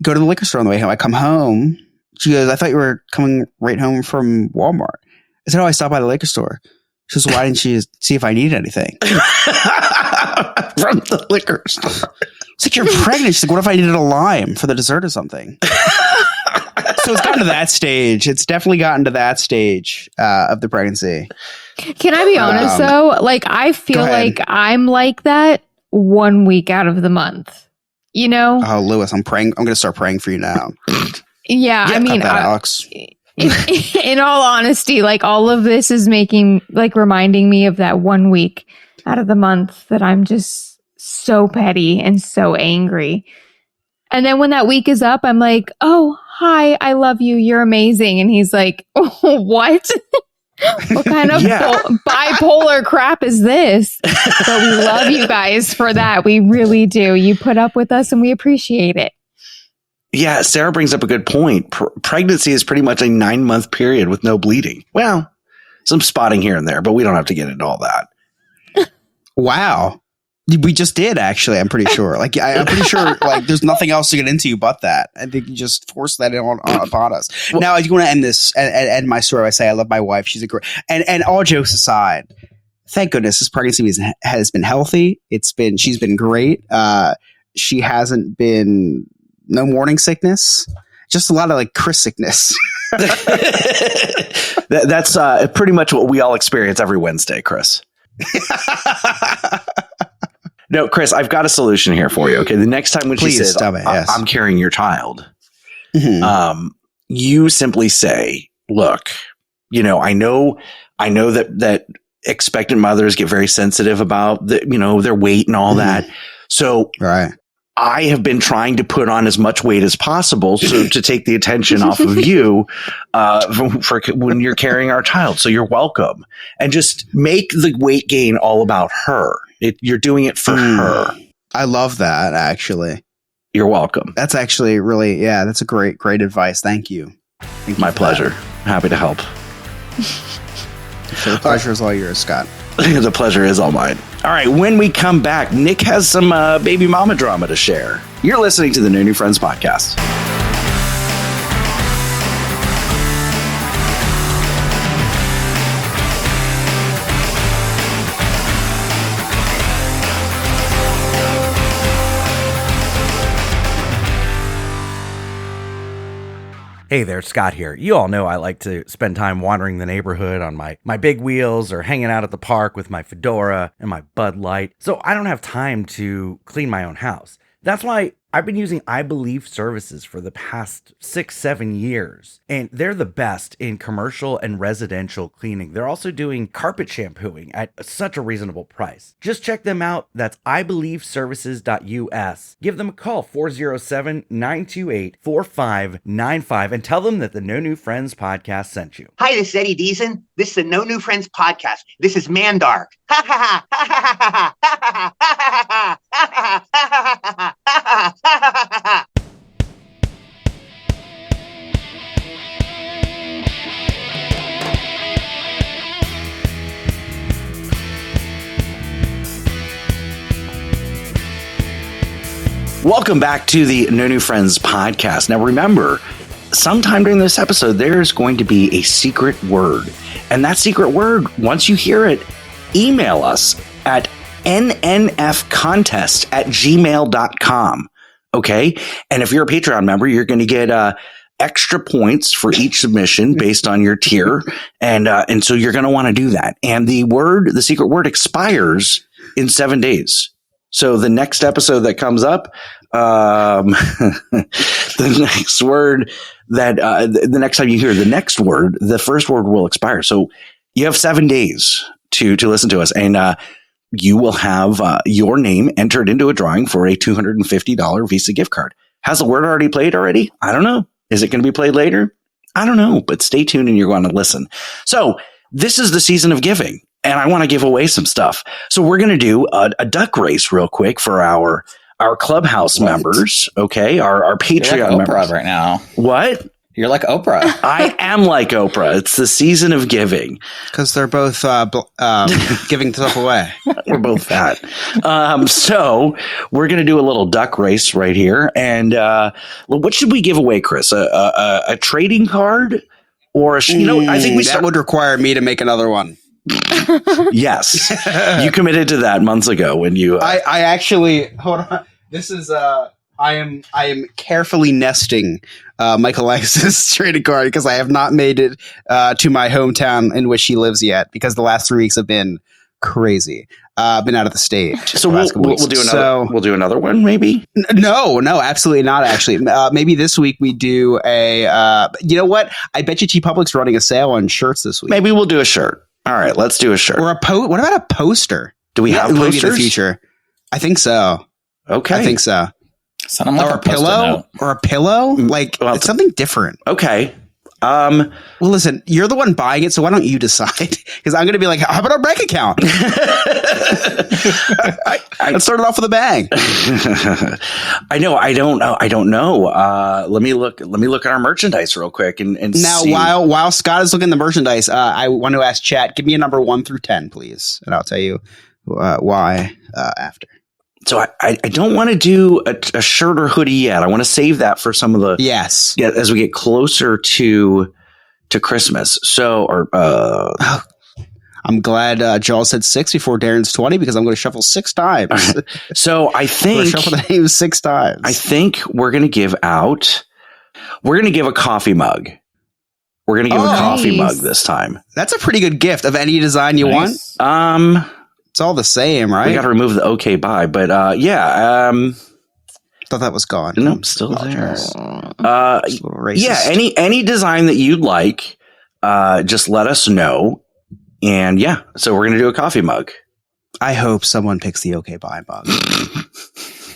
go to the liquor store on the way home. I come home. She goes, "I thought you were coming right home from Walmart." I said, "Oh, I stopped by the liquor store." She says, "Why didn't you see if I needed anything?"
From the liquor store.
It's like, "You're pregnant." She's like, "What if I needed a lime for the dessert or something?" So it's gotten to that stage. It's definitely gotten to that stage of the pregnancy.
Can I be honest though? Like, I feel like I'm like that 1 week out of the month.
Oh, Lewis, I'm praying. I'm going to start praying for you now.
Yeah, I mean,
Alex.
In all honesty, like all of this is reminding me of that 1 week out of the month that I'm just so petty and so angry. And then when that week is up, I'm like, "Oh, hi, I love you. You're amazing." And he's like, "Oh, what? What kind of bipolar crap is this?" But we love you guys for that. We really do. You put up with us and we appreciate it.
Yeah, Sarah brings up a good point. Pregnancy is pretty much a 9-month period with no bleeding. Well, some spotting here and there, but we don't have to get into all that.
Wow. We just did, actually. I'm pretty sure. I'm pretty sure. There's nothing else to get into but that. I think you just forced that upon us. Well, now, I do want to end this and end my story by saying I love my wife. She's a great. And all jokes aside, thank goodness this pregnancy has been healthy. She's been great. She hasn't been no morning sickness. Just a lot of Chris sickness.
That's pretty much what we all experience every Wednesday, Chris. No, Chris, I've got a solution here for you. Okay, the next time when she says, "I'm carrying your child," you simply say, "Look, I know that expectant mothers get very sensitive about their weight and all that. So,
right.
I have been trying to put on as much weight as possible to take the attention off of you for when you're carrying our child. So you're welcome." And just make the weight gain all about her. You're doing it for her.
I love that, actually.
You're welcome.
That's actually really, that's a great advice. Thank you.
My pleasure. Happy to help.
The pleasure is all yours, Scott.
The pleasure is all mine. All right, when we come back, Nick has some baby mama drama to share. You're listening to the No New Friends podcast.
Hey there, Scott here. You all know I like to spend time wandering the neighborhood on my big wheels or hanging out at the park with my fedora and my Bud Light. So I don't have time to clean my own house. That's why I've been using I Believe services for the past 6-7 years, and they're the best in commercial and residential cleaning. They're also doing carpet shampooing at such a reasonable price. Just check them out. That's ibelieveservices.us. Give them a call, 407-928-4595, and tell them that the No New Friends podcast sent you.
Hi, this is Eddie Deason. This is the No New Friends podcast. This is Mandark. Ha ha ha ha ha ha ha ha ha ha ha ha.
Welcome back to the No New Friends podcast. Now remember, sometime during this episode, there's going to be a secret word. And that secret word, once you hear it, email us at nnfcontest@gmail.com. Okay. And if you're a Patreon member, you're going to get extra points for each submission based on your tier. And so you're going to want to do that. And the secret word expires in 7 days. So the next episode that comes up, the next word that, the next time you hear the next word, the first word will expire. So you have 7 days to listen to us, and, you will have, your name entered into a drawing for a $250 Visa gift card. Has the word already played already? I don't know. Is it going to be played later? I don't know, but stay tuned and you're going to listen. So this is the season of giving, and I want to give away some stuff. So we're going to do a duck race real quick for our Clubhouse members. Okay. Our Patreon
You're like
members
Oprah right now.
What?
You're like Oprah.
I am like Oprah. It's the season of giving.
Because they're both giving stuff away.
We're both fat. So we're going to do a little duck race right here. And what should we give away, Chris? A trading card? Or, I think
that would require me to make another one.
Yes. You committed to that months ago when you...
I actually... Hold on. This is... I am carefully nesting Michael Alexis' trading card because I have not made it to my hometown in which she lives yet because the last 3 weeks have been crazy. Been out of the state.
So we'll do another. We'll do another one, maybe.
No, absolutely not. Actually, maybe this week we do a. You know what? I bet you TeePublic's running a sale on shirts this week.
Maybe we'll do a shirt. All right, let's do a shirt.
Or what about a poster?
Do we have posters
in the future? I think so.
Okay,
I think so.
Like
or a pillow, like it's something different.
Okay.
Well, listen, you're the one buying it, so why don't you decide? Because I'm going to be like, how about our bank account? Let's start it off with a bang.
I know. I don't know. Let me look at our merchandise real quick and
now
see.
while Scott is looking at the merchandise, I want to ask chat, give me a number 1 through 10, please, and I'll tell you why after.
So I don't want to do a shirt or hoodie yet. I want to save that for some of the as we get closer to Christmas. So
I'm glad Joel said 6 before Darren's 20 because I'm going to shuffle 6 times.
So I think
shuffle the names 6 times.
I think we're going to give a coffee mug. We're going to give a coffee mug this time.
That's a pretty good gift of any design you want. It's all the same, right?
We got to remove the okay bye, but thought
that was gone.
No, still there. Any design that you'd like, just let us know. And so we're gonna do a coffee mug.
I hope someone picks the okay bye mug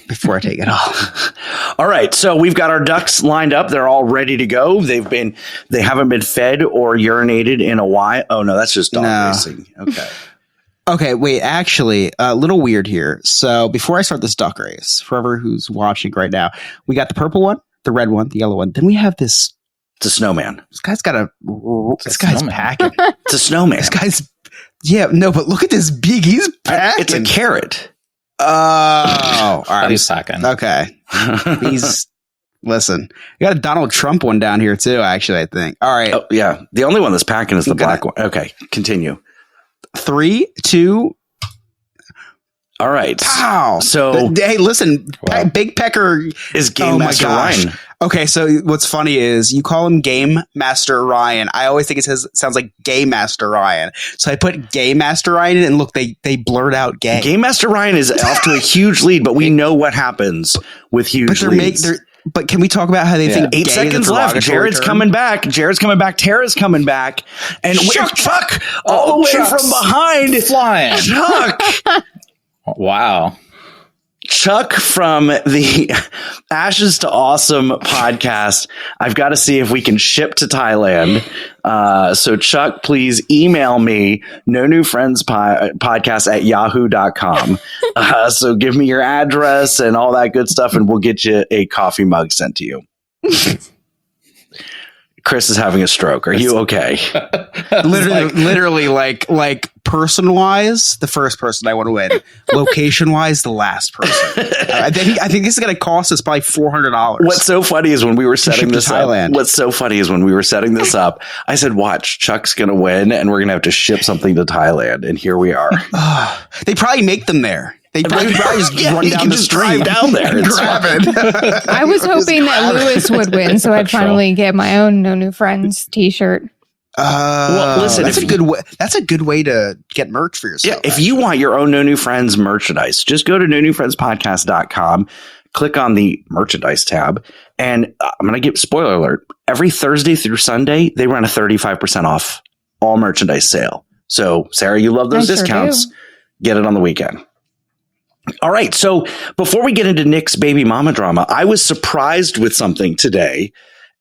before I take it off.
All right, so we've got our ducks lined up. They're all ready to go. They haven't been fed or urinated in a while. Oh no, that's just dog racing. Okay.
Okay, wait, actually, a little weird here. So before I start this duck race, for whoever who's watching right now, we got the purple one, the red one, the yellow one. Then we have this.
It's a snowman.
This guy's packing.
It's a snowman.
This guy's, but look at this beak. He's packing.
It's a carrot.
Oh, all right.
He's packing.
Okay. Listen, you got a Donald Trump one down here too, actually, I think. All right.
Oh, yeah. The only one that's packing is the black one. Okay, continue.
3, 2.
All right.
Pow.
So
hey, listen, Big Pecker
is Game Master Ryan.
Okay, so what's funny is you call him Game Master Ryan. I always think it sounds like Gay Master Ryan. So I put Gay Master Ryan in, and look, they blurred out gay.
Game Master Ryan is off to a huge lead, but we know what happens with huge leads.
But can we talk about how they think
8 seconds left? Jared's coming back. Tara's coming back. And Chuck all the way from behind.
Flying.
Chuck.
Wow.
Chuck from the Ashes to Awesome podcast. I've got to see if we can ship to Thailand. So Chuck, please email me, no new friends podcast at yahoo.com. So give me your address and all that good stuff, and we'll get you a coffee mug sent to you. Chris is having a stroke. Are you okay?
literally, like person wise, the first person I want to win. Location wise, the last person. I think this is going to cost us probably $400.
What's so funny is when we were setting this up. What's so funny is when we were setting this up, I said, "Watch, Chuck's going to win, and we're going to have to ship something to Thailand." And here we are.
They probably make them there. They probably just run down the street,
drive down there and
grab it.
I was hoping that Lewis would win, so I'd finally get my own No New Friends T-shirt.
Well, listen,
that's a good way. That's a good way to get merch for yourself.
Yeah, if you want your own No New Friends merchandise, just go to nonewfriendspodcast.com, click on the merchandise tab, and I'm going to give spoiler alert. Every Thursday through Sunday, they run a 35% off all merchandise sale. So, Sarah, you love those discounts. Get it on the weekend. All right. So before we get into Nick's baby mama drama, I was surprised with something today.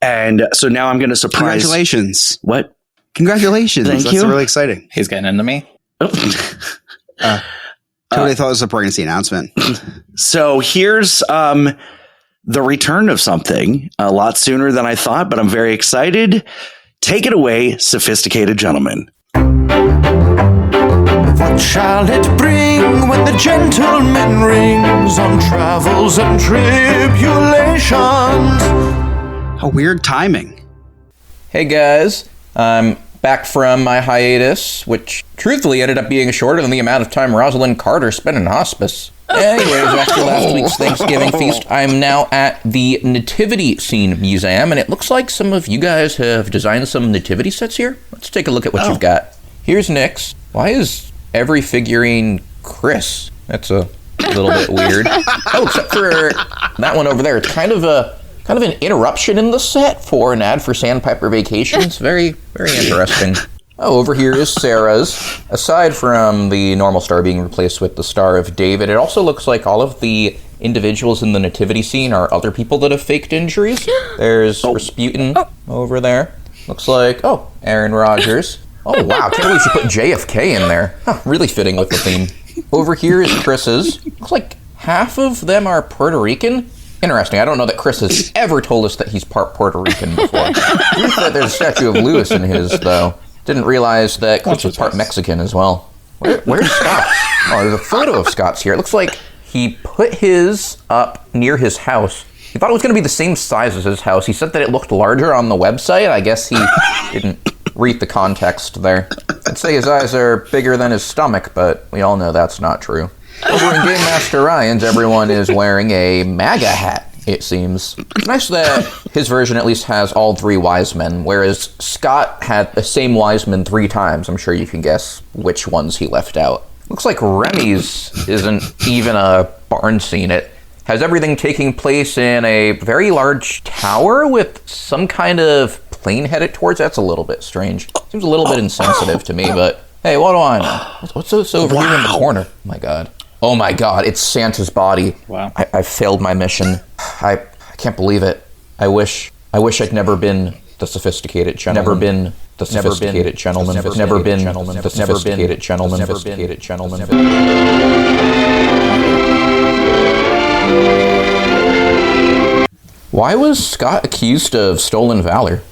And so now I'm going to surprise.
Congratulations.
What?
Congratulations.
Thank
That's
you.
really exciting.
He's getting into me.
Totally thought it was a pregnancy announcement.
So here's the return of something a lot sooner than I thought, but I'm very excited. Take it away, sophisticated gentlemen.
What shall it bring when the gentleman rings on travels and tribulations?
A weird timing.
Hey guys, I'm back from my hiatus, which truthfully ended up being shorter than the amount of time Rosalind Carter spent in hospice. Anyways, after last week's Thanksgiving feast, I'm now at the Nativity Scene Museum, and it looks like some of you guys have designed some nativity sets here. Let's take a look at what you've got. Here's Nick's. Why is every figurine Chris? That's a little bit weird. Oh, except for that one over there. It's kind of an interruption in the set for an ad for Sandpiper Vacations. Very, very interesting. Oh, over here is Sarah's. Aside from the normal star being replaced with the Star of David, it also looks like all of the individuals in the nativity scene are other people that have faked injuries. There's Rasputin over there. Looks like, Aaron Rodgers. Oh, wow. Can't believe she put JFK in there. Huh, really fitting with the theme. Over here is Chris's. Looks like half of them are Puerto Rican. Interesting. I don't know that Chris has ever told us that he's part Puerto Rican before. I thought there's a statue of Lewis in his, though. Didn't realize that Chris was part Mexican as well. Where's Scott? Oh, there's a photo of Scott's here. It looks like he put his up near his house. He thought it was going to be the same size as his house. He said that it looked larger on the website. I guess he didn't read the context there. I'd say his eyes are bigger than his stomach, but we all know that's not true. Over in Game Master Ryan's, everyone is wearing a MAGA hat, it seems. It's nice that his version at least has all three wise men, whereas Scott had the same wise men 3 times. I'm sure you can guess which ones he left out. Looks like Remy's isn't even a barn scene. It has everything taking place in a very large tower with some kind of plane headed towards. That's a little bit strange. Seems a little bit insensitive to me, but hey, what do I know? What's this over here in the corner? Oh my god, it's Santa's body.
Wow.
I failed my mission. I can't believe it. I wish I'd never been the sophisticated gentleman. Never been the sophisticated gentleman. Never been the sophisticated gentleman. Sophisticated gentleman. Why was Scott accused of stolen valor?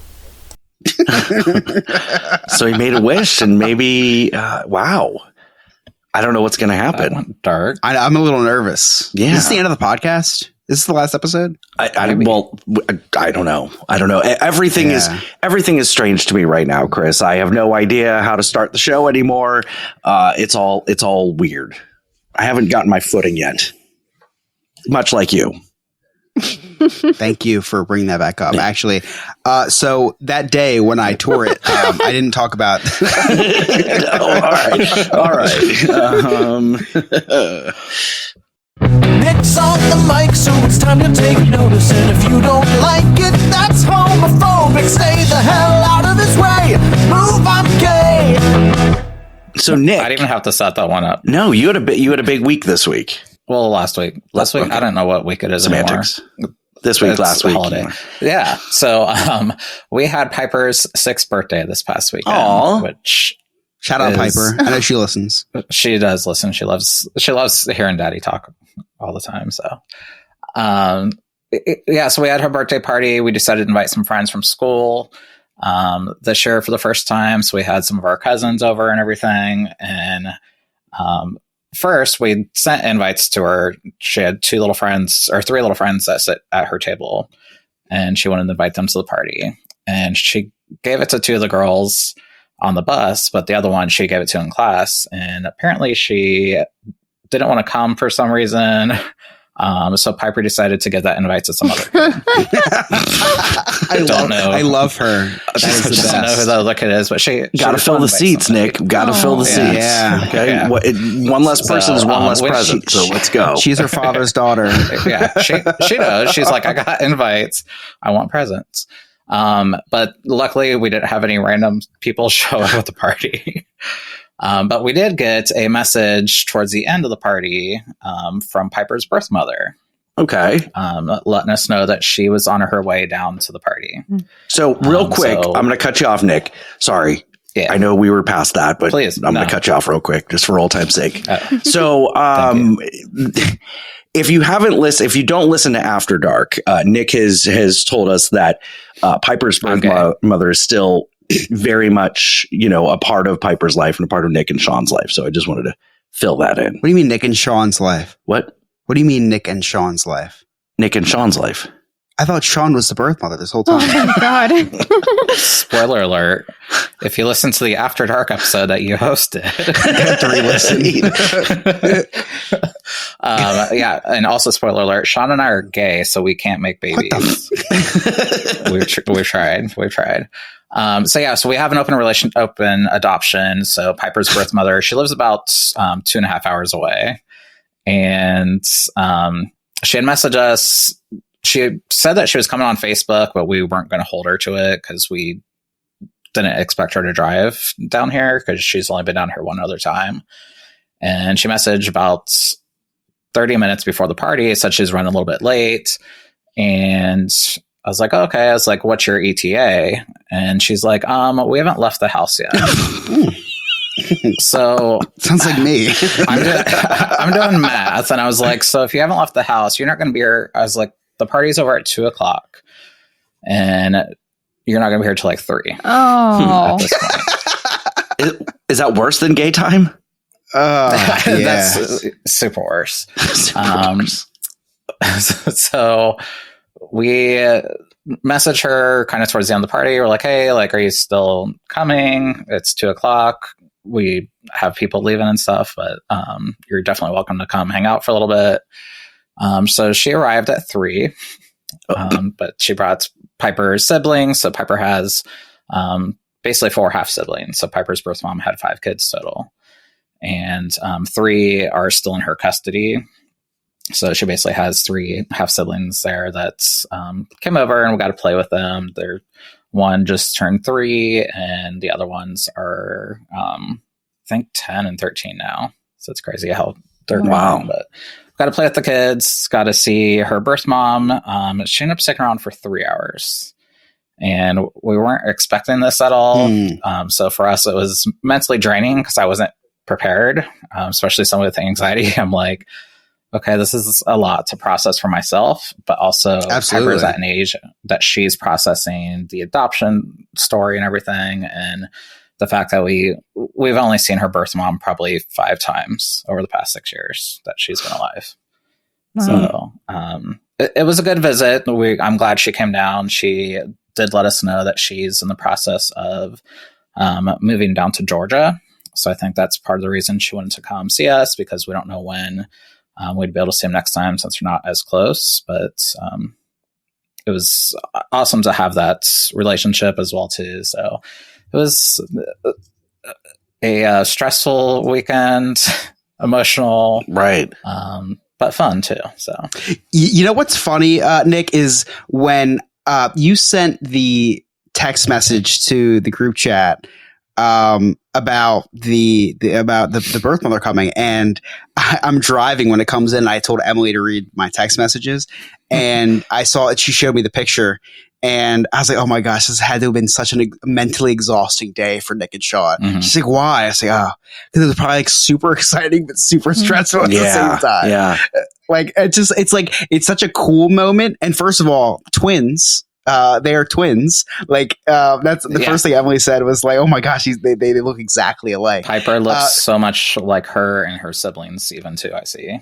So he made a wish, and maybe, wow. I don't know what's going to happen.
Dark.
I'm a little nervous.
Yeah.
Is this the end of the podcast? Is this the last episode?
I don't know. Everything is strange to me right now, Chris. I have no idea how to start the show anymore. It's all weird. I haven't gotten my footing yet. Much like you.
Thank you for bringing that back up. Actually, so that day when I tore it, I didn't talk about.
All right.
Nick's on the mic, so it's time to take notice. And if you don't like it, that's homophobic. Stay the hell out of his way. Move, I'm gay.
So Nick,
I didn't even have to set that one up.
No, you had a big week this week.
Well, last week, okay. I don't know what week it is
Semantics.
anymore.
This week, last week,
holiday. Yeah. So, we had Piper's 6th birthday this past weekend.
Aww.
Which
shout out Piper. I know she listens.
She does listen. She loves hearing Daddy talk all the time. So, so we had her birthday party. We decided to invite some friends from school. this year for the first time. So we had some of our cousins over and everything. And first, we sent invites to her. She had 3 little friends that sit at her table, and she wanted to invite them to the party. And she gave it to 2 of the girls on the bus, but the other one she gave it to in class. And apparently she didn't want to come for some reason. So Piper decided to give that invite to some other kid.
I love her.
I don't know who the other kid is, but she
Gotta fill the seats, Nick. Gotta fill the seats.
Yeah.
Okay.
Yeah.
One less person is one less present. So let's go.
She's her father's daughter.
Yeah, she knows. She's like, I got invites. I want presents. But luckily, we didn't have any random people show up at the party. But we did get a message towards the end of the party from Piper's birth mother.
Okay.
Letting us know that she was on her way down to the party.
So real quick, I'm going to cut you off, Nick. Sorry.
Yeah.
I know we were past that, but
Please,
I'm going to cut you off real quick just for old time's sake. So, if you don't listen to After Dark, Nick has told us that Piper's birth mother is still very much, a part of Piper's life and a part of Nick and Sean's life. So I just wanted to fill that in.
What do you mean Nick and Sean's life?
What?
What do you mean Nick and Sean's life?
Nick and Sean's life.
I thought Sean was the birth mother this whole time.
Oh my God.
Spoiler alert. If you listen to the After Dark episode that you hosted, yeah, and also spoiler alert, Sean and I are gay, so we can't make babies. We've tried. So we have an open adoption. So Piper's birth mother, she lives about 2.5 hours away. And she had messaged us. She said that she was coming on Facebook, but we weren't going to hold her to it because we didn't expect her to drive down here because she's only been down here one other time. And she messaged about 30 minutes before the party, said she's running a little bit late. And I was like, okay. I was like, what's your ETA? And she's like, we haven't left the house yet. So
sounds like me.
I'm doing math. And I was like, so if you haven't left the house, you're not going to be here. I was like, the party's over at 2:00 and you're not going to be here till like 3.
Oh,
at this point.
Is that worse than gay time?
That's super worse. So we message her kind of towards the end of the party. We're like, hey, like, are you still coming? It's 2:00. We have people leaving and stuff, but you're definitely welcome to come hang out for a little bit. So she arrived at 3, but she brought Piper's siblings. So Piper has basically 4 half siblings. So Piper's birth mom had 5 kids total, and 3 are still in her custody. So she basically has 3 half siblings there that came over, and we got to play with them. They're one just turned 3, and the other ones are I think 10 and 13 now. So it's crazy how they're growing, but got to play with the kids, got to see her birth mom. She ended up sticking around for 3 hours, and we weren't expecting this at all. So for us, it was mentally draining because I wasn't prepared, especially some with anxiety. I'm like, okay, this is a lot to process for myself, but also Piper's at an age that she's processing the adoption story and everything. And the fact that we've only seen her birth mom probably 5 times over the past 6 years that she's been alive. So it was a good visit. I'm glad she came down. She did let us know that she's in the process of moving down to Georgia. So I think that's part of the reason she wanted to come see us, because we don't know when we'd be able to see him next time since we're not as close. But it was awesome to have that relationship as well too. So it was a stressful weekend, emotional,
right?
But fun too. So you know what's funny, Nick, is when you sent the text message to the group chat about the birth mother coming, and I'm driving when it comes in. I told Emily to read my text messages, and I saw it. She showed me the picture, and I was like, "Oh my gosh, this had to have been such a mentally exhausting day for Nick and Sean." She's like, "Why?" I was like, "Oh, because it was probably like super exciting but super stressful at the same time."
Yeah,
like it's such a cool moment. And first of all, twins. they are twins. Like that's the first thing Emily said was like, "Oh my gosh, they look exactly alike."
Piper looks so much like her and her siblings, even too. I see.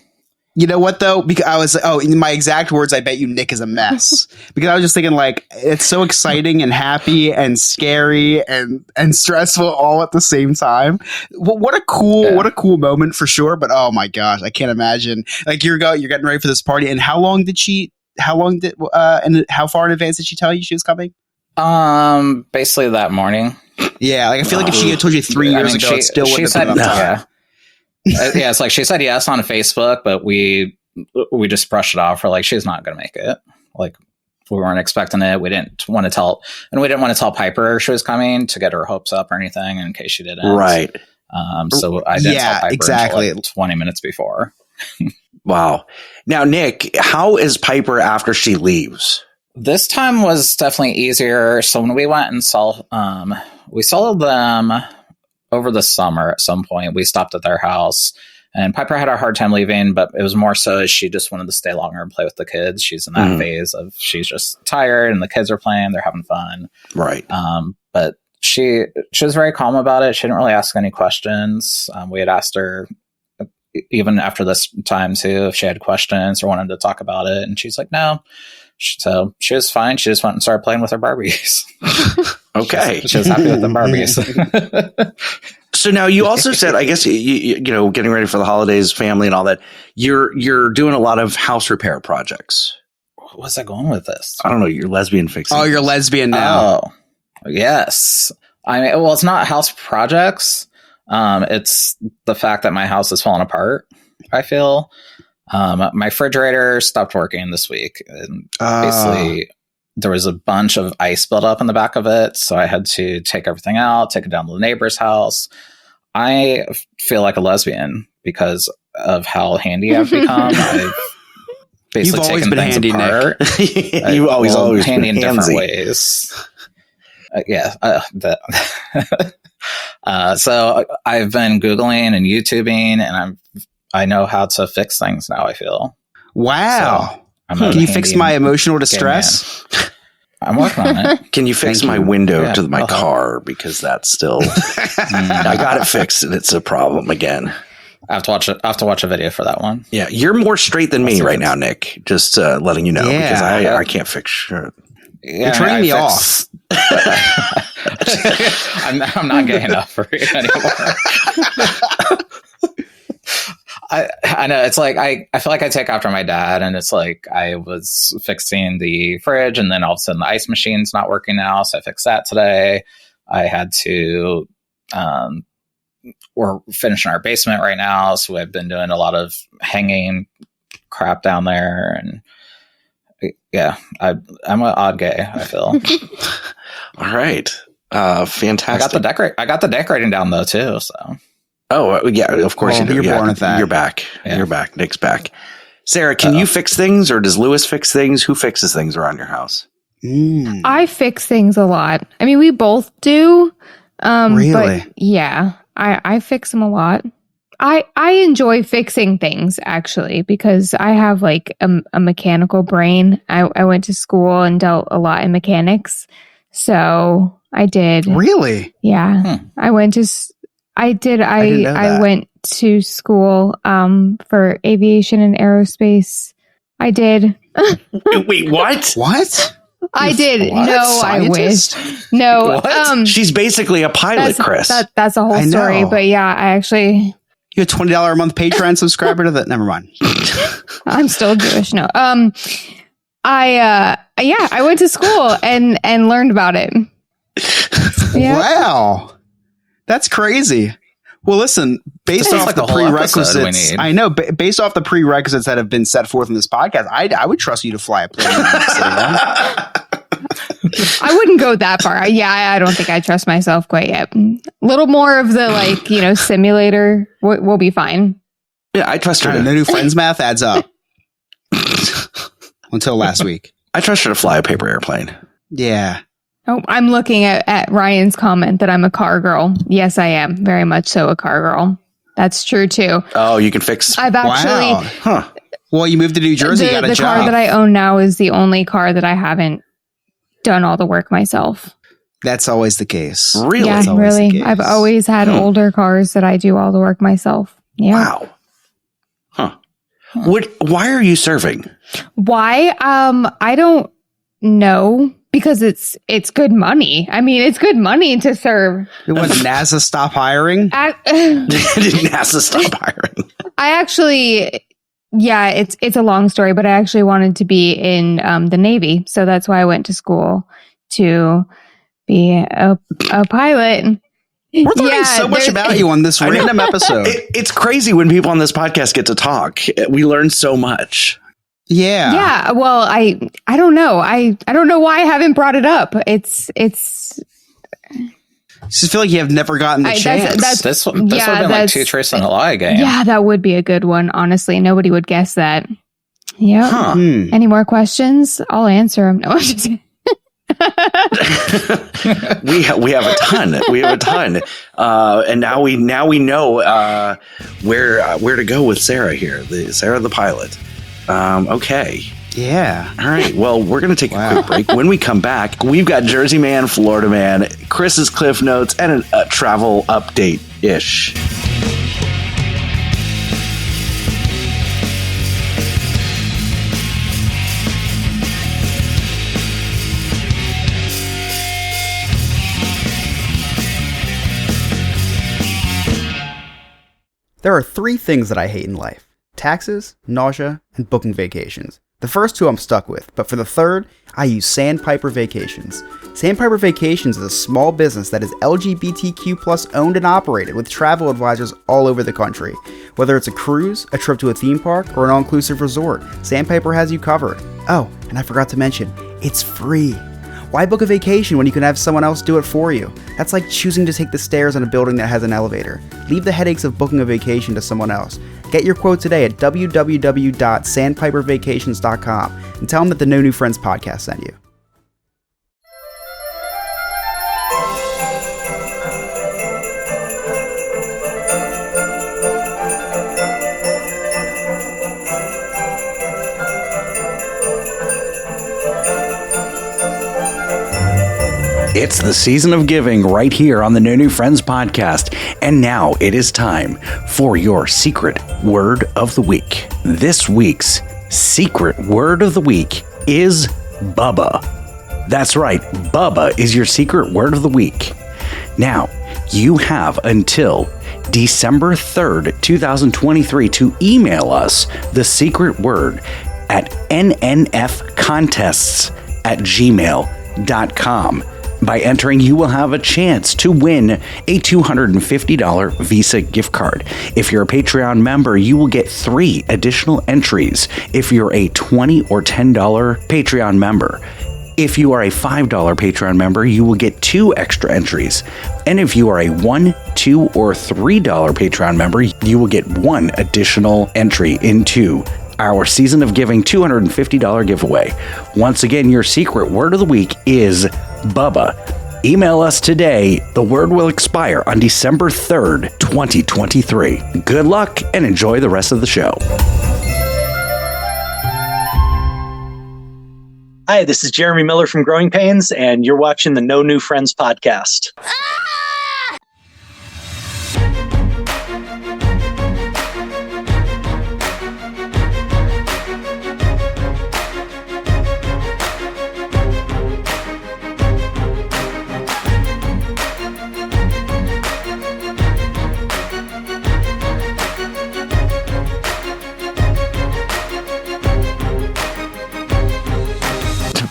You know what though? Because I was in my exact words, I bet you Nick is a mess. Because I was just thinking like it's so exciting and happy and scary and stressful all at the same time. What a cool moment for sure. But oh my gosh, I can't imagine. Like you're getting ready for this party, and how far in advance did she tell you she was coming?
Basically that morning.
Yeah, like I feel like if she had told you 3 years ago, it still wouldn't have been enough time.
Yeah, it's like she said yes on Facebook, but we just brushed it off. For like, she's not going to make it. Like, we weren't expecting it. We didn't want to tell Piper she was coming to get her hopes up or anything in case she didn't.
Right.
So I didn't tell Piper
exactly.
until like 20 minutes before.
Wow. Now, Nick, how is Piper after she leaves?
This time was definitely easier. So when we went and saw them over the summer at some point. We stopped at their house, and Piper had a hard time leaving, but it was more so she just wanted to stay longer and play with the kids. She's in that phase of she's just tired and the kids are playing, they're having fun.
Right.
But she was very calm about it. She didn't really ask any questions. We had asked her even after this time too, if she had questions or wanted to talk about it. And she's like, no. So she was fine. She just went and started playing with her Barbies.
Okay.
She was happy with the Barbies.
So now you also said, I guess, you know, getting ready for the holidays, family and all that, you're doing a lot of house repair projects.
What's that going with this?
I don't know. You're lesbian fixing.
Oh, you're lesbian now.
Oh, yes. I mean, well, it's not house projects. It's the fact that my house is falling apart, I feel. My refrigerator stopped working this week. And basically, there was a bunch of ice built up in the back of it. So I had to take everything out, take it down to the neighbor's house. I feel like a lesbian because of how handy I've become. I've basically
You've always
taken
been
things
handy,
apart.
Nick.
You've always
handy
been
in different
handsy.
ways. So I've been Googling and YouTubing, and I know how to fix things now, I feel.
Wow.
So
can you fix my emotional distress?
I'm working on it.
Can you fix my window to my car? Because that's still, I got it fixed and it's a problem again.
I have to watch a video for that one.
Yeah. You're more straight than me right now, Nick. Just letting you know, because I can't fix shit.
Yeah,
You're turning me off.
I'm not gay enough for you anymore. I know it's like I feel like I take after my dad, and it's like I was fixing the fridge, and then all of a sudden the ice machine's not working now, so I fixed that today. I had to we're finishing our basement right now, so I've been doing a lot of hanging crap down there, and yeah, I'm an odd gay, I feel.
All right. Fantastic.
I got the decorating down though too, so.
Oh, yeah, of course you do.
You're born with that.
You're back.
Yeah.
You're back. Nick's back. Sarah, can you fix things, or does Lewis fix things? Who fixes things around your house?
I fix things a lot. I mean, we both do.
Really?
But yeah, I fix them a lot. I enjoy fixing things, actually, because I have like a mechanical brain. I went to school and dealt a lot in mechanics. So I did.
Really?
Yeah. I went to... I went to school for aviation and aerospace. I did.
Wait, what?
What?
I did.
What?
No,
Scientist?
I wish. No.
What? She's basically a pilot, Chris.
That's a whole
I
story.
know.
But yeah, I actually...
You a $20 a month Patreon subscriber to that? Never mind.
I'm still Jewish. No. I went to school and learned about it. Yeah.
Wow. That's crazy. Well, listen, based off
like
the
the whole episode we
prerequisites,
need.
I know, based off the prerequisites that have been set forth in this podcast, I would trust you to fly a plane.
I wouldn't go that far. I don't think I trust myself quite yet. A little more of the simulator will be fine.
Yeah, I trust her.
The new friends math adds up. Until last week.
I trust her to fly a paper airplane.
Yeah.
Oh, I'm looking at Ryan's comment that I'm a car girl. Yes, I am. Very much so a car girl. That's true too.
Oh, you can fix.
I've actually...
Wow. Huh. Well, you moved to New Jersey, you got a
the
job.
car that I own now is the only car that I haven't done all the work myself.
That's always the case.
Really?
Yeah,
That's always the
really.
case.
I've always had older cars that I do all the work myself. Yeah.
Wow. Huh. Why are you serving?
Why? I don't know, because it's good money. I mean, it's good money to serve.
When NASA stop hiring?
Did NASA stop hiring?
I actually, yeah, it's a long story, but I actually wanted to be in the Navy, so that's why I went to school to be a pilot.
We're learning so much about you on this random episode.
It's crazy when people on this podcast get to talk. We learn so much.
Yeah.
Yeah. Well, I don't know. I don't know why I haven't brought it up. It's.
I just feel like you have never gotten the chance.
This would have been like two truths and a lie game.
Yeah, that would be a good one. Honestly, nobody would guess that. Yeah.
Huh.
Any more questions? I'll answer them. No, I'm just kidding.
we have a ton. We have a ton, and now we know where to go with Sarah here. Sarah the pilot. Okay.
Yeah.
All right. Well, we're going to take a quick break. When we come back, we've got Jersey Man, Florida Man, Chris's Cliff Notes, and a travel update ish.
There are 3 things that I hate in life: taxes, nausea, and booking vacations. The first 2 I'm stuck with, but for the third, I use Sandpiper Vacations. Sandpiper Vacations is a small business that is LGBTQ+ owned and operated with travel advisors all over the country. Whether it's a cruise, a trip to a theme park, or an all-inclusive resort, Sandpiper has you covered. Oh, and I forgot to mention, it's free. Why book a vacation when you can have someone else do it for you? That's like choosing to take the stairs in a building that has an elevator. Leave the headaches of booking a vacation to someone else. Get your quote today at www.sandpipervacations.com and tell them that the No New Friends podcast sent you.
It's the season of giving right here on the No New Friends podcast. And now it is time for your secret word of the week. This week's secret word of the week is Bubba. That's right, Bubba is your secret word of the week. Now, you have until December 3rd, 2023 to email us the secret word at nnfcontests@gmail.com. By entering, you will have a chance to win a $250 Visa gift card. If you're a Patreon member, you will get 3 additional entries if you're a $20 or $10 Patreon member. If you are a $5 Patreon member, you will get 2 extra entries. And if you are a $1, $2, or $3 Patreon member, you will get 1 additional entry into our Season of Giving $250 giveaway. Once again, your secret word of the week is Bubba. Email us today. The word will expire on December 3rd, 2023. Good luck and enjoy the rest of the show.
Hi, this is Jeremy Miller from Growing Pains, and you're watching the No New Friends podcast.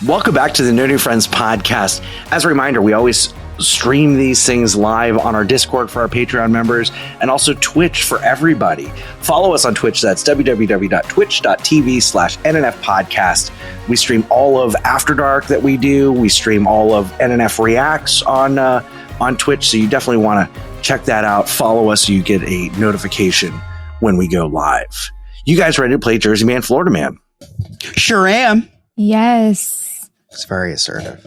Welcome back to the No New Friends podcast. As a reminder, we always stream these things live on our Discord for our Patreon members and also Twitch for everybody. Follow us on Twitch. That's www.twitch.tv/NNF podcast. We stream all of After Dark that we do. We stream all of NNF Reacts on Twitch. So you definitely want to check that out. Follow us so you get a notification when we go live. You guys ready to play Jersey Man, Florida Man?
Sure am.
Yes.
It's very assertive.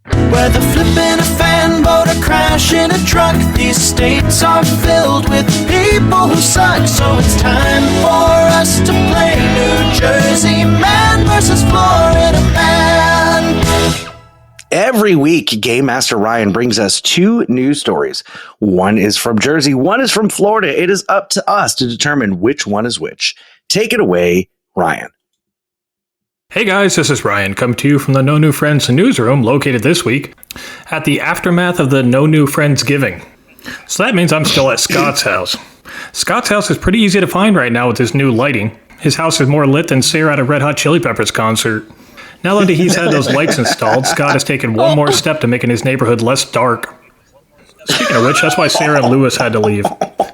Whether flipping a fan boat or crashing a truck, these states are filled with people who suck. So it's time for us to play New Jersey Man versus Florida Man.
every week, Game Master Ryan brings us 2 news stories. One is from Jersey, one is from Florida. It is up to us to determine which one is which. Take it away, Ryan.
Hey guys, this is Ryan, coming to you from the No New Friends newsroom, located this week at the aftermath of the No New Friends Giving. So that means I'm still at Scott's house. Scott's house is pretty easy to find right now with his new lighting. His house is more lit than Sarah at a Red Hot Chili Peppers concert. Now that he's had those lights installed, Scott has taken one more step to making his neighborhood less dark. Speaking of which, that's why Sarah and Lewis had to leave.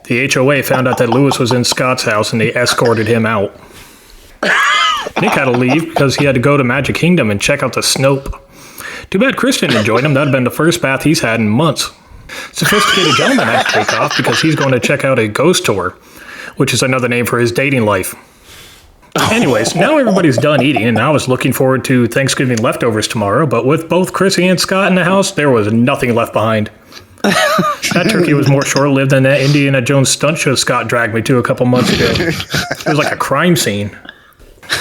The HOA found out that Lewis was in Scott's house and they escorted him out. Nick had to leave because he had to go to Magic Kingdom and check out the Snope. Too bad Chris didn't join him. That'd been the first bath he's had in months. Sophisticated Gentleman had to take off because he's going to check out a ghost tour, which is another name for his dating life. Anyways, now everybody's done eating, and I was looking forward to Thanksgiving leftovers tomorrow, but with both Chrissy and Scott in the house, there was nothing left behind. That turkey was more short-lived than that Indiana Jones stunt show Scott dragged me to a couple months ago. It was like a crime scene.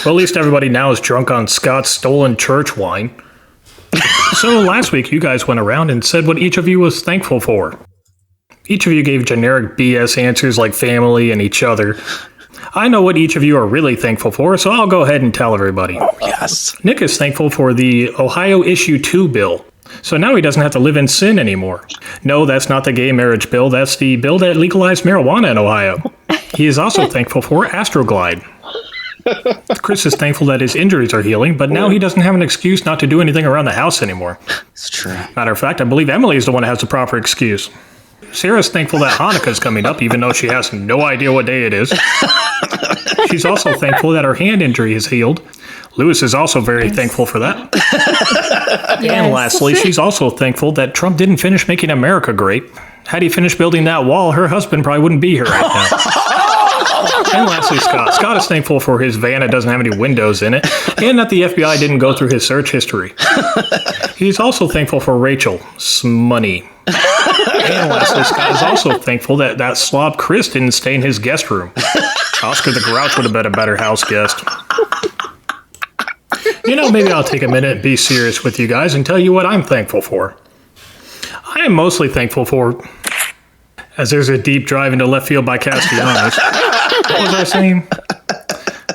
Well, at least everybody now is drunk on Scott's stolen church wine. So last week, you guys went around and said what each of you was thankful for. Each of you gave generic BS answers like family and each other. I know what each of you are really thankful for, so I'll go ahead and tell everybody.
Oh, yes.
Nick is thankful for the Ohio Issue 2 bill. So now he doesn't have to live in sin anymore. No, that's not the gay marriage bill. That's the bill that legalized marijuana in Ohio. He is also thankful for Astroglide. Chris is thankful that his injuries are healing, but now he doesn't have an excuse not to do anything around the house anymore.
It's true.
Matter of fact, I believe Emily is the one that has the proper excuse. Sarah's thankful that Hanukkah's coming up, even though she has no idea what day it is. She's also thankful that her hand injury is healed. Lewis is also very thankful for that. And lastly, she's also thankful that Trump didn't finish making America great. Had he finished building that wall, her husband probably wouldn't be here right now. And lastly, Scott. Scott is thankful for his van that doesn't have any windows in it, and that the FBI didn't go through his search history. He's also thankful for Rachel Smoney. And lastly, Scott is also thankful that that slob Chris didn't stay in his guest room. Oscar the Grouch would have been a better house guest. You know, maybe I'll take a minute and be serious with you guys and tell you what I'm thankful for. I am mostly thankful for, as there's a deep drive into left field by Castellanos. What was I saying?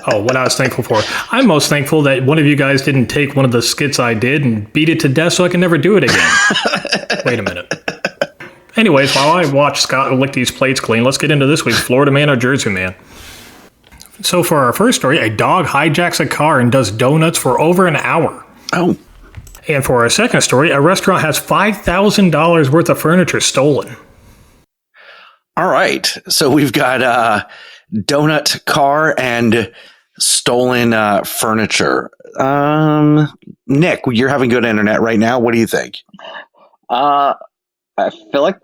Oh, what I was thankful for. I'm most thankful that one of you guys didn't take one of the skits I did and beat it to death so I can never do it again. Wait a minute. Anyways, while I watch Scott lick these plates clean, let's get into this week's Florida Man or Jersey Man. So for our first story, a dog hijacks a car and does donuts for over an hour.
Oh.
And for our second story, a restaurant has $5,000 worth of furniture stolen.
All right. So we've got donut car and stolen furniture. Nick, you're having good internet right now. What do you think?
I feel like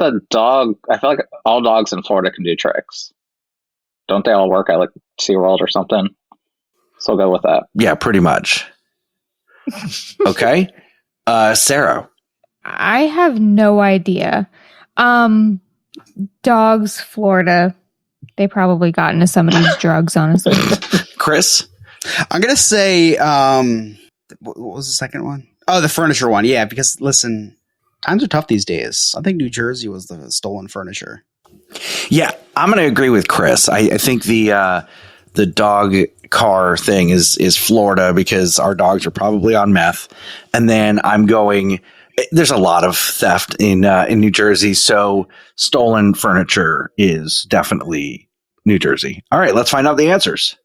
all dogs in Florida can do tricks. Don't they all work at like SeaWorld or something? So I'll go with that.
Yeah, pretty much. Okay. Sarah.
I have no idea. Dogs, Florida. They probably got into some of these drugs, honestly.
Chris?
I'm going to say, what was the second one? Oh, the furniture one. Yeah, because listen, times are tough these days. I think New Jersey was the stolen furniture.
Yeah, I'm going to agree with Chris. I think the dog car thing is Florida because our dogs are probably on meth. And then I'm going, there's a lot of theft in New Jersey. So stolen furniture is definitely New Jersey. All right, let's find out the answers.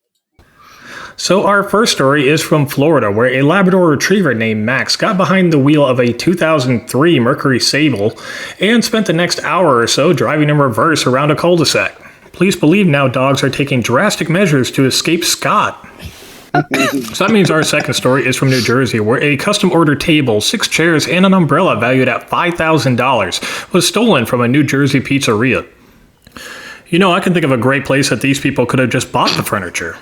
So our first story is from Florida, where a Labrador Retriever named Max got behind the wheel of a 2003 Mercury Sable and spent the next hour or so driving in reverse around a cul-de-sac. Police believe now dogs are taking drastic measures to escape Scott. So that means our second story is from New Jersey, where a custom-ordered table, 6 chairs, and an umbrella valued at $5,000 was stolen from a New Jersey pizzeria. You know, I can think of a great place that these people could have just bought the furniture.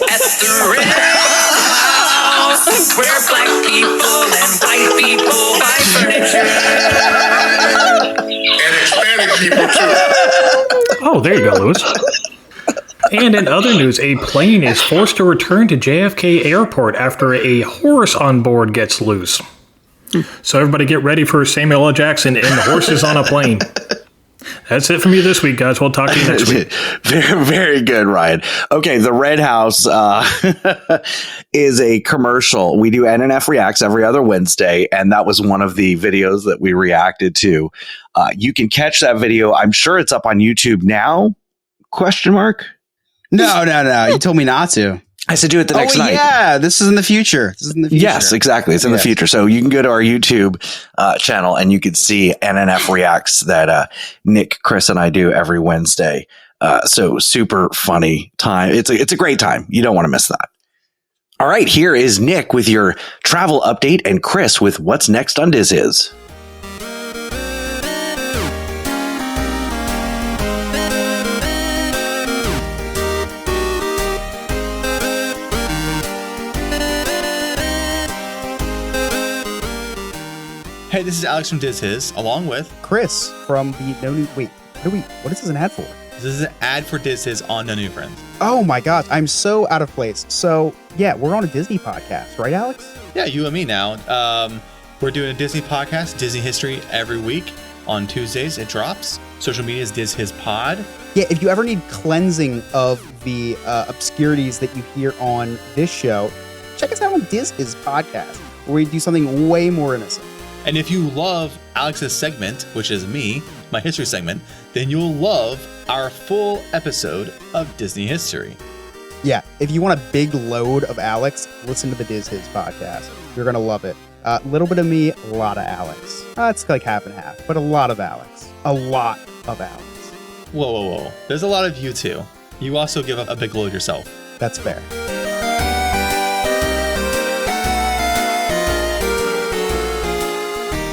At the Red House, where black people and white people buy furniture. And Hispanic people too.
Oh, there you go, Louis. And in other news, a plane is forced to return to JFK Airport after a horse on board gets loose. So everybody get ready for Samuel L. Jackson and the horses on a plane. That's it from you this week, guys. We'll talk to you next week.
Very, very good, Ryan. Okay, the Red House is a commercial. We do NNF Reacts every other Wednesday, and that was one of the videos that we reacted to. You can catch that video. I'm sure it's up on YouTube now? Question mark?
No. You told me not to.
I said do it the next night.
Yeah, this is in the future.
Yes, exactly. It's in the future. So you can go to our YouTube channel and you can see NNF Reacts that Nick, Chris, and I do every Wednesday. So super funny time. It's a great time. You don't want to miss that. All right, here is Nick with your travel update and Chris with what's next on Diz Is.
Hey, this is Alex from Diz His, along with
Chris from the No New. Wait, what is this an ad for?
This is an ad for Diz His on No New Friends.
Oh my gosh, I'm so out of place. So yeah, we're on a Disney podcast, right, Alex?
Yeah, you and me now. We're doing a Disney podcast, Disney History, every week. On Tuesdays, it drops. Social media is Diz His Pod.
Yeah, if you ever need cleansing of the obscurities that you hear on this show, check us out on Diz His podcast, where we do something way more innocent.
And if you love Alex's segment, which is me, my history segment, then you'll love our full episode of Disney History.
Yeah, if you want a big load of Alex, listen to the Diz His podcast. You're going to love it. A little bit of me, a lot of Alex. It's like half and half, but a lot of Alex. A lot of Alex.
Whoa. There's a lot of you too. You also give up a big load yourself.
That's fair.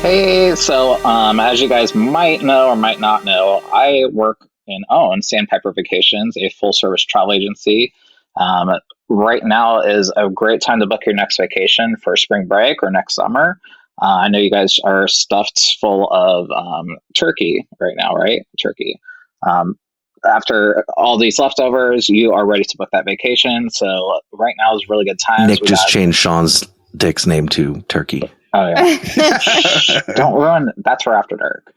Hey, so as you guys might know or might not know, I work and own Sandpiper Vacations, a full-service travel agency. Right now is a great time to book your next vacation for spring break or next summer. I know you guys are stuffed full of turkey right now, right? Turkey. After all these leftovers, you are ready to book that vacation. So right now is a really good time.
Nick just changed Sean's dick's name to Turkey.
Oh yeah. Don't ruin. That's for after dark.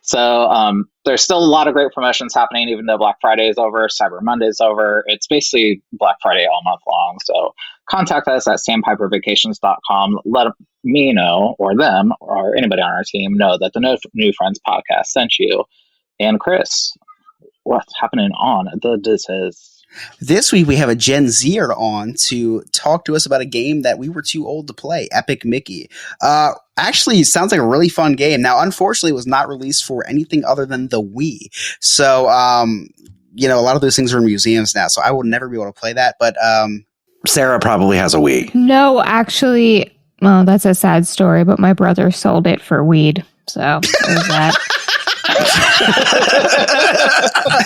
So there's still a lot of great promotions happening, even though Black Friday is over, Cyber Monday is over. It's basically Black Friday all month long. So contact us at sandpipervacations.com. Let me know, or them, or anybody on our team know that the No New Friends podcast sent you. And Chris, what's happening on the Diz His?
This week we have a Gen Zer on to talk to us about a game that we were too old to play, Epic Mickey. Actually, sounds like a really fun game. Now, unfortunately, it was not released for anything other than the Wii. So, a lot of those things are in museums now, so I will never be able to play that. But
Sarah probably has a Wii.
No, actually, well, that's a sad story, but my brother sold it for weed. So there's that.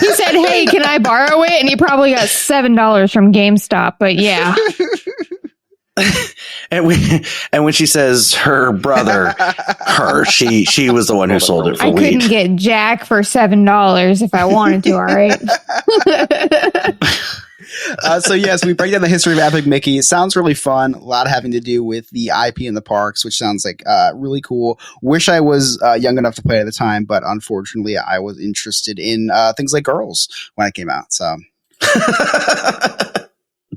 He said, "Hey, can I borrow it?" And he probably got $7 from GameStop. But yeah.
And when she says her brother, she was the one who sold it for weed.
I couldn't get Jack for $7 if I wanted to. All right.
So yes, we break down the history of Epic Mickey. It sounds really fun. A lot having to do with the IP in the parks, which sounds like really cool. Wish I was young enough to play at the time, but unfortunately, I was interested in things like girls when it came out. So.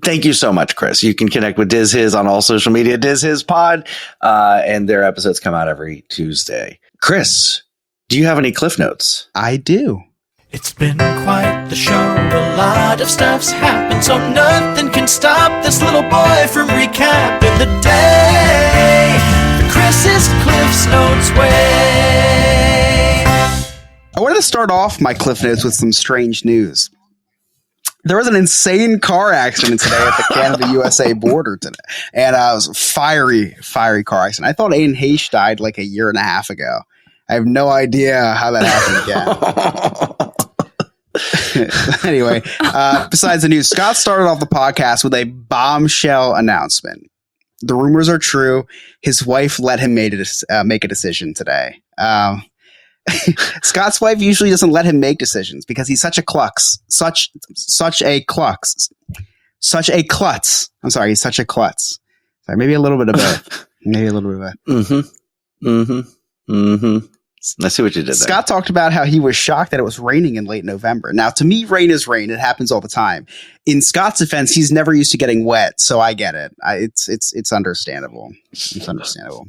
Thank you so much, Chris. You can connect with Diz His on all social media, Diz His Pod, and their episodes come out every Tuesday. Chris, do you have any Cliff Notes?
I do.
It's been quite the show. A lot of stuff's happened, so nothing can stop this little boy from recapping the day the Chris's Cliff Notes way.
I wanted to start off my Cliff Notes with some strange news. There was an insane car accident today at the Canada-USA border today. And it was a fiery car accident. I thought Aiden Haish died like a year and a half ago. I have no idea how that happened again. Anyway, besides the news, Scott started off the podcast with a bombshell announcement. The rumors are true. His wife let him make a decision today. Scott's wife usually doesn't let him make decisions because he's such a klutz. Such a klutz. I'm sorry, he's such a klutz. Sorry, maybe a little bit of both.
Maybe a little bit of that.
I see what you did there.
Scott talked about how he was shocked that it was raining in late November. Now, to me, rain is rain. It happens all the time. In Scott's defense, he's never used to getting wet, so I get it. It's understandable. It's understandable.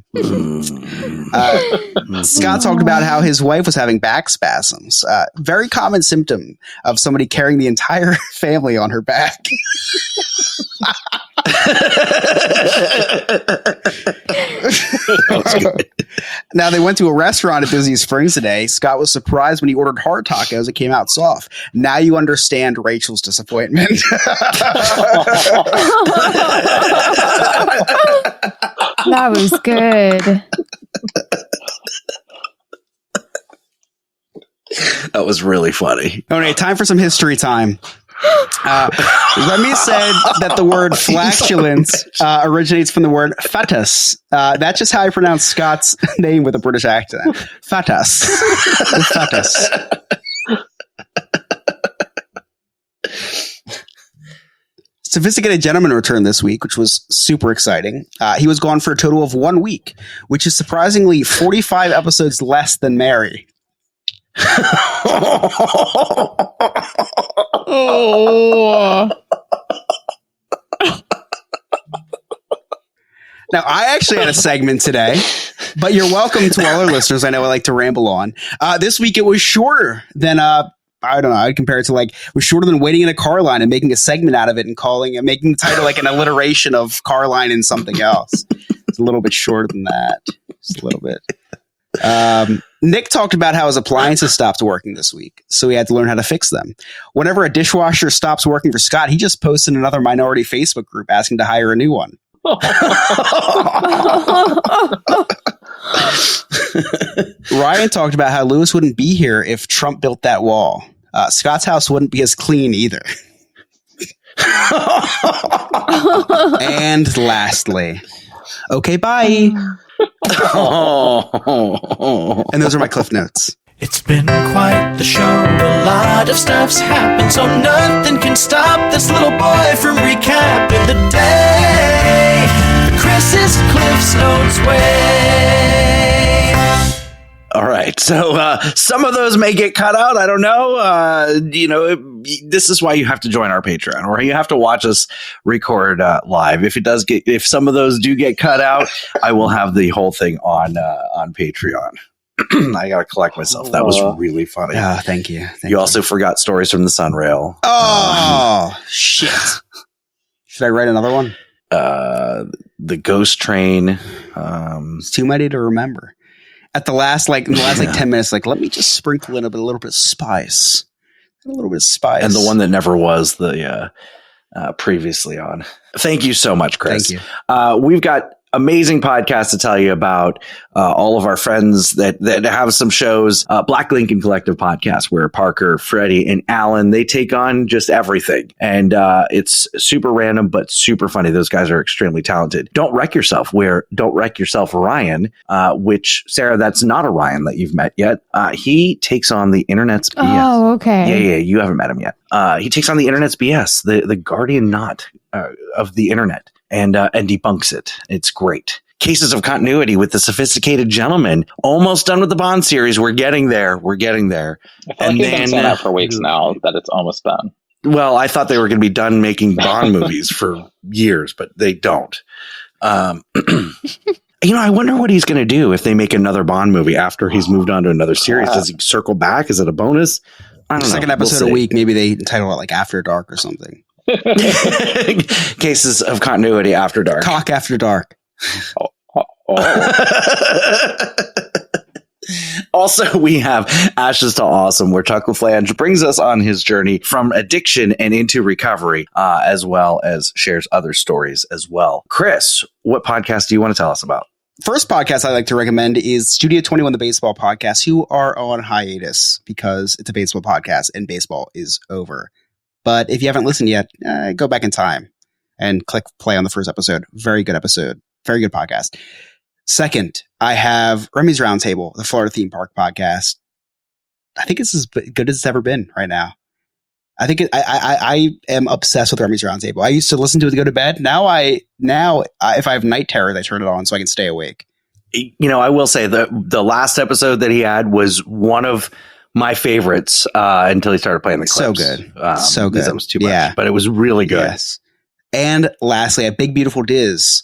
Scott talked about how his wife was having back spasms. Very common symptom of somebody carrying the entire family on her back. Now, they went to a restaurant at Disney Springs today. Scott was surprised when he ordered hard tacos. It came out soft. Now you understand Rachel's disappointment.
That was good.
That was really funny.
Okay, time for some history time. Remy said that the word flatulence originates from the word fetus. That's just how I pronounce Scott's name with a British accent. Fetus. Fetus. Sophisticated Gentleman returned this week, which was super exciting. He was gone for a total of 1 week, which is surprisingly 45 episodes less than Mary.
Oh.
Now, I actually had a segment today, but you're welcome to all our listeners. I know I like to ramble on. This week, it was shorter than, I don't know, I'd compare it to it was shorter than waiting in a car line and making a segment out of it and calling and making the title like an alliteration of car line and something else. It's a little bit shorter than that. Just a little bit. Nick talked about how his appliances stopped working this week, so he had to learn how to fix them. Whenever a dishwasher stops working for Scott, he just posts in another minority Facebook group asking to hire a new one. Ryan talked about how Lewis wouldn't be here if Trump built that wall. Scott's house wouldn't be as clean either. And lastly, okay, bye. And those are my Cliff Notes.
It's been quite the show. A lot of stuff's happened, so nothing can stop this little boy from recapping the day the Chris's Cliff's Notes way.
All right. So some of those may get cut out. I don't know. This is why you have to join our Patreon, or you have to watch us record live. If some of those do get cut out, I will have the whole thing on Patreon. I got to collect myself. That was really funny.
Oh, thank you.
You also forgot stories from the Sunrail.
Oh, shit. Should I write another one?
The Ghost Train.
It's too many to remember. At the last, in the last 10 minutes, let me just sprinkle in a little bit of spice. A little bit of spice.
And the one that never was the previously on. Thank you so much, Chris.
Thank you.
We've got amazing podcast to tell you about. All of our friends that have some shows, Black Lincoln Collective podcast, where Parker, Freddie, and Alan, they take on just everything. And it's super random, but super funny. Those guys are extremely talented. Don't Wreck Yourself, where Don't Wreck Yourself Ryan, which, Sarah, that's not a Ryan that you've met yet. He takes on the internet's BS.
Oh, okay.
Yeah, you haven't met him yet. He takes on the internet's BS, the guardian knot of the internet, and debunks it. It's great. Cases of Continuity with the Sophisticated Gentleman. Almost done with the Bond series. We're getting there.
I feel like you've been saying that for weeks now, that it's almost done.
Well, I thought they were going to be done making Bond movies for years, but they don't. I wonder what he's going to do if they make another Bond movie after he's moved on to another series. Does he circle back? Is it a bonus? I don't know.
Second episode a week. Maybe they entitle it After Dark or something.
Cases of Continuity After Dark.
Cock After Dark.
Also, we have Ashes to Awesome, where Chuck LaFlange brings us on his journey from addiction and into recovery, as well as shares other stories as well. Chris, what podcast do you want to tell us about?
First podcast I'd like to recommend is Studio 21, the baseball podcast, who are on hiatus because it's a baseball podcast and baseball is over. But if you haven't listened yet, go back in time and click play on the first episode. Very good episode. Very good podcast. Second, I have Remy's Roundtable, the Florida Theme Park podcast. I think it's as good as it's ever been right now.
I think I am obsessed with Remy's Roundtable. I used to listen to it to go to bed. Now if I have night terrors, I turn it on so I can stay awake.
I will say the last episode that he had was one of my favorites until he started playing the clips.
So good. So good.
That was too much, but it was really good.
Yes. And lastly, a Big Beautiful Diz,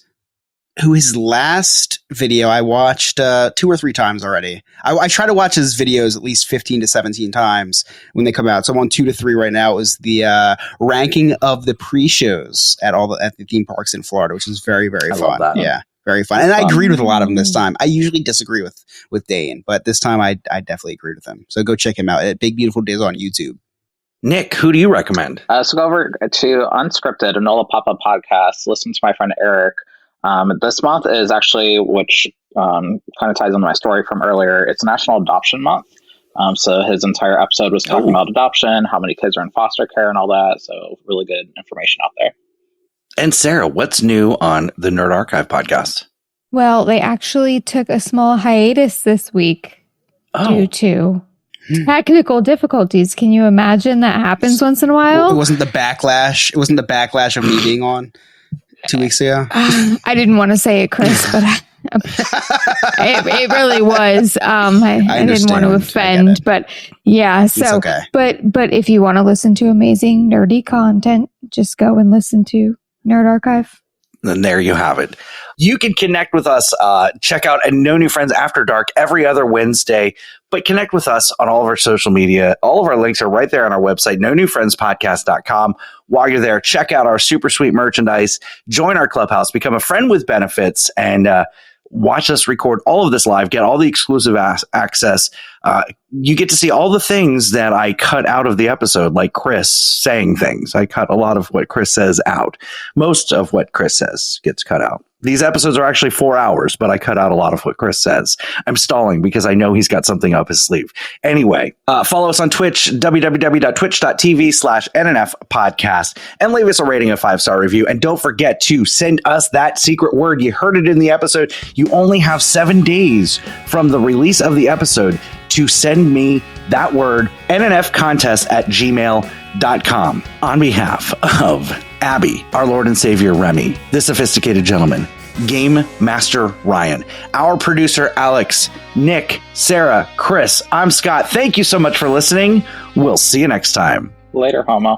who his last video I watched 2 or 3 times already. I try to watch his videos at least 15 to 17 times when they come out. So I'm on 2 to 3 right now. It was the ranking of the pre-shows at the theme parks in Florida, which is very, very fun.
Love that.
Yeah, very fun. And I agreed with a lot of them this time. I usually disagree with Dane, but this time I definitely agreed with him. So go check him out at Big Beautiful Diz on YouTube.
Nick, who do you recommend?
So go over to Unscripted, a NOLA Pop-Up podcast. Listen to my friend Eric. This month is actually, which kind of ties into my story from earlier, it's National Adoption Month. So his entire episode was talking about adoption, how many kids are in foster care and all that. So really good information out there.
And Sarah, what's new on the Nerd Archive podcast?
Well, they actually took a small hiatus this week due to technical difficulties. Can you imagine that happens once in a while?
It wasn't the backlash of me being on 2 weeks ago.
I didn't want to say it, Chris, but it really was. I didn't want to offend, but yeah. So,
okay.
but if you want to listen to amazing nerdy content, just go and listen to Nerd Archive.
And there you have it. You can connect with us. Check out No New Friends After Dark every other Wednesday. But connect with us on all of our social media. All of our links are right there on our website, nonewfriendspodcast.com. While you're there, check out our super sweet merchandise. Join our clubhouse. Become a friend with benefits. And watch us record all of this live. Get all the exclusive access. You get to see all the things that I cut out of the episode, like Chris saying things. I cut a lot of what Chris says out. Most of what Chris says gets cut out. These episodes are actually 4 hours, but I cut out a lot of what Chris says. I'm stalling because I know he's got something up his sleeve. Anyway, follow us on Twitch, www.twitch.tv/NNF podcast, and leave us a rating, a 5-star review. And don't forget to send us that secret word. You heard it in the episode. You only have 7 days from the release of the episode to send me that word, nnfcontest@gmail.com. On behalf of Abby, our Lord and Savior Remy, the sophisticated gentleman, Game Master Ryan, our producer Alex, Nick, Sarah, Chris, I'm Scott. Thank you so much for listening. We'll see you next time.
Later, homo.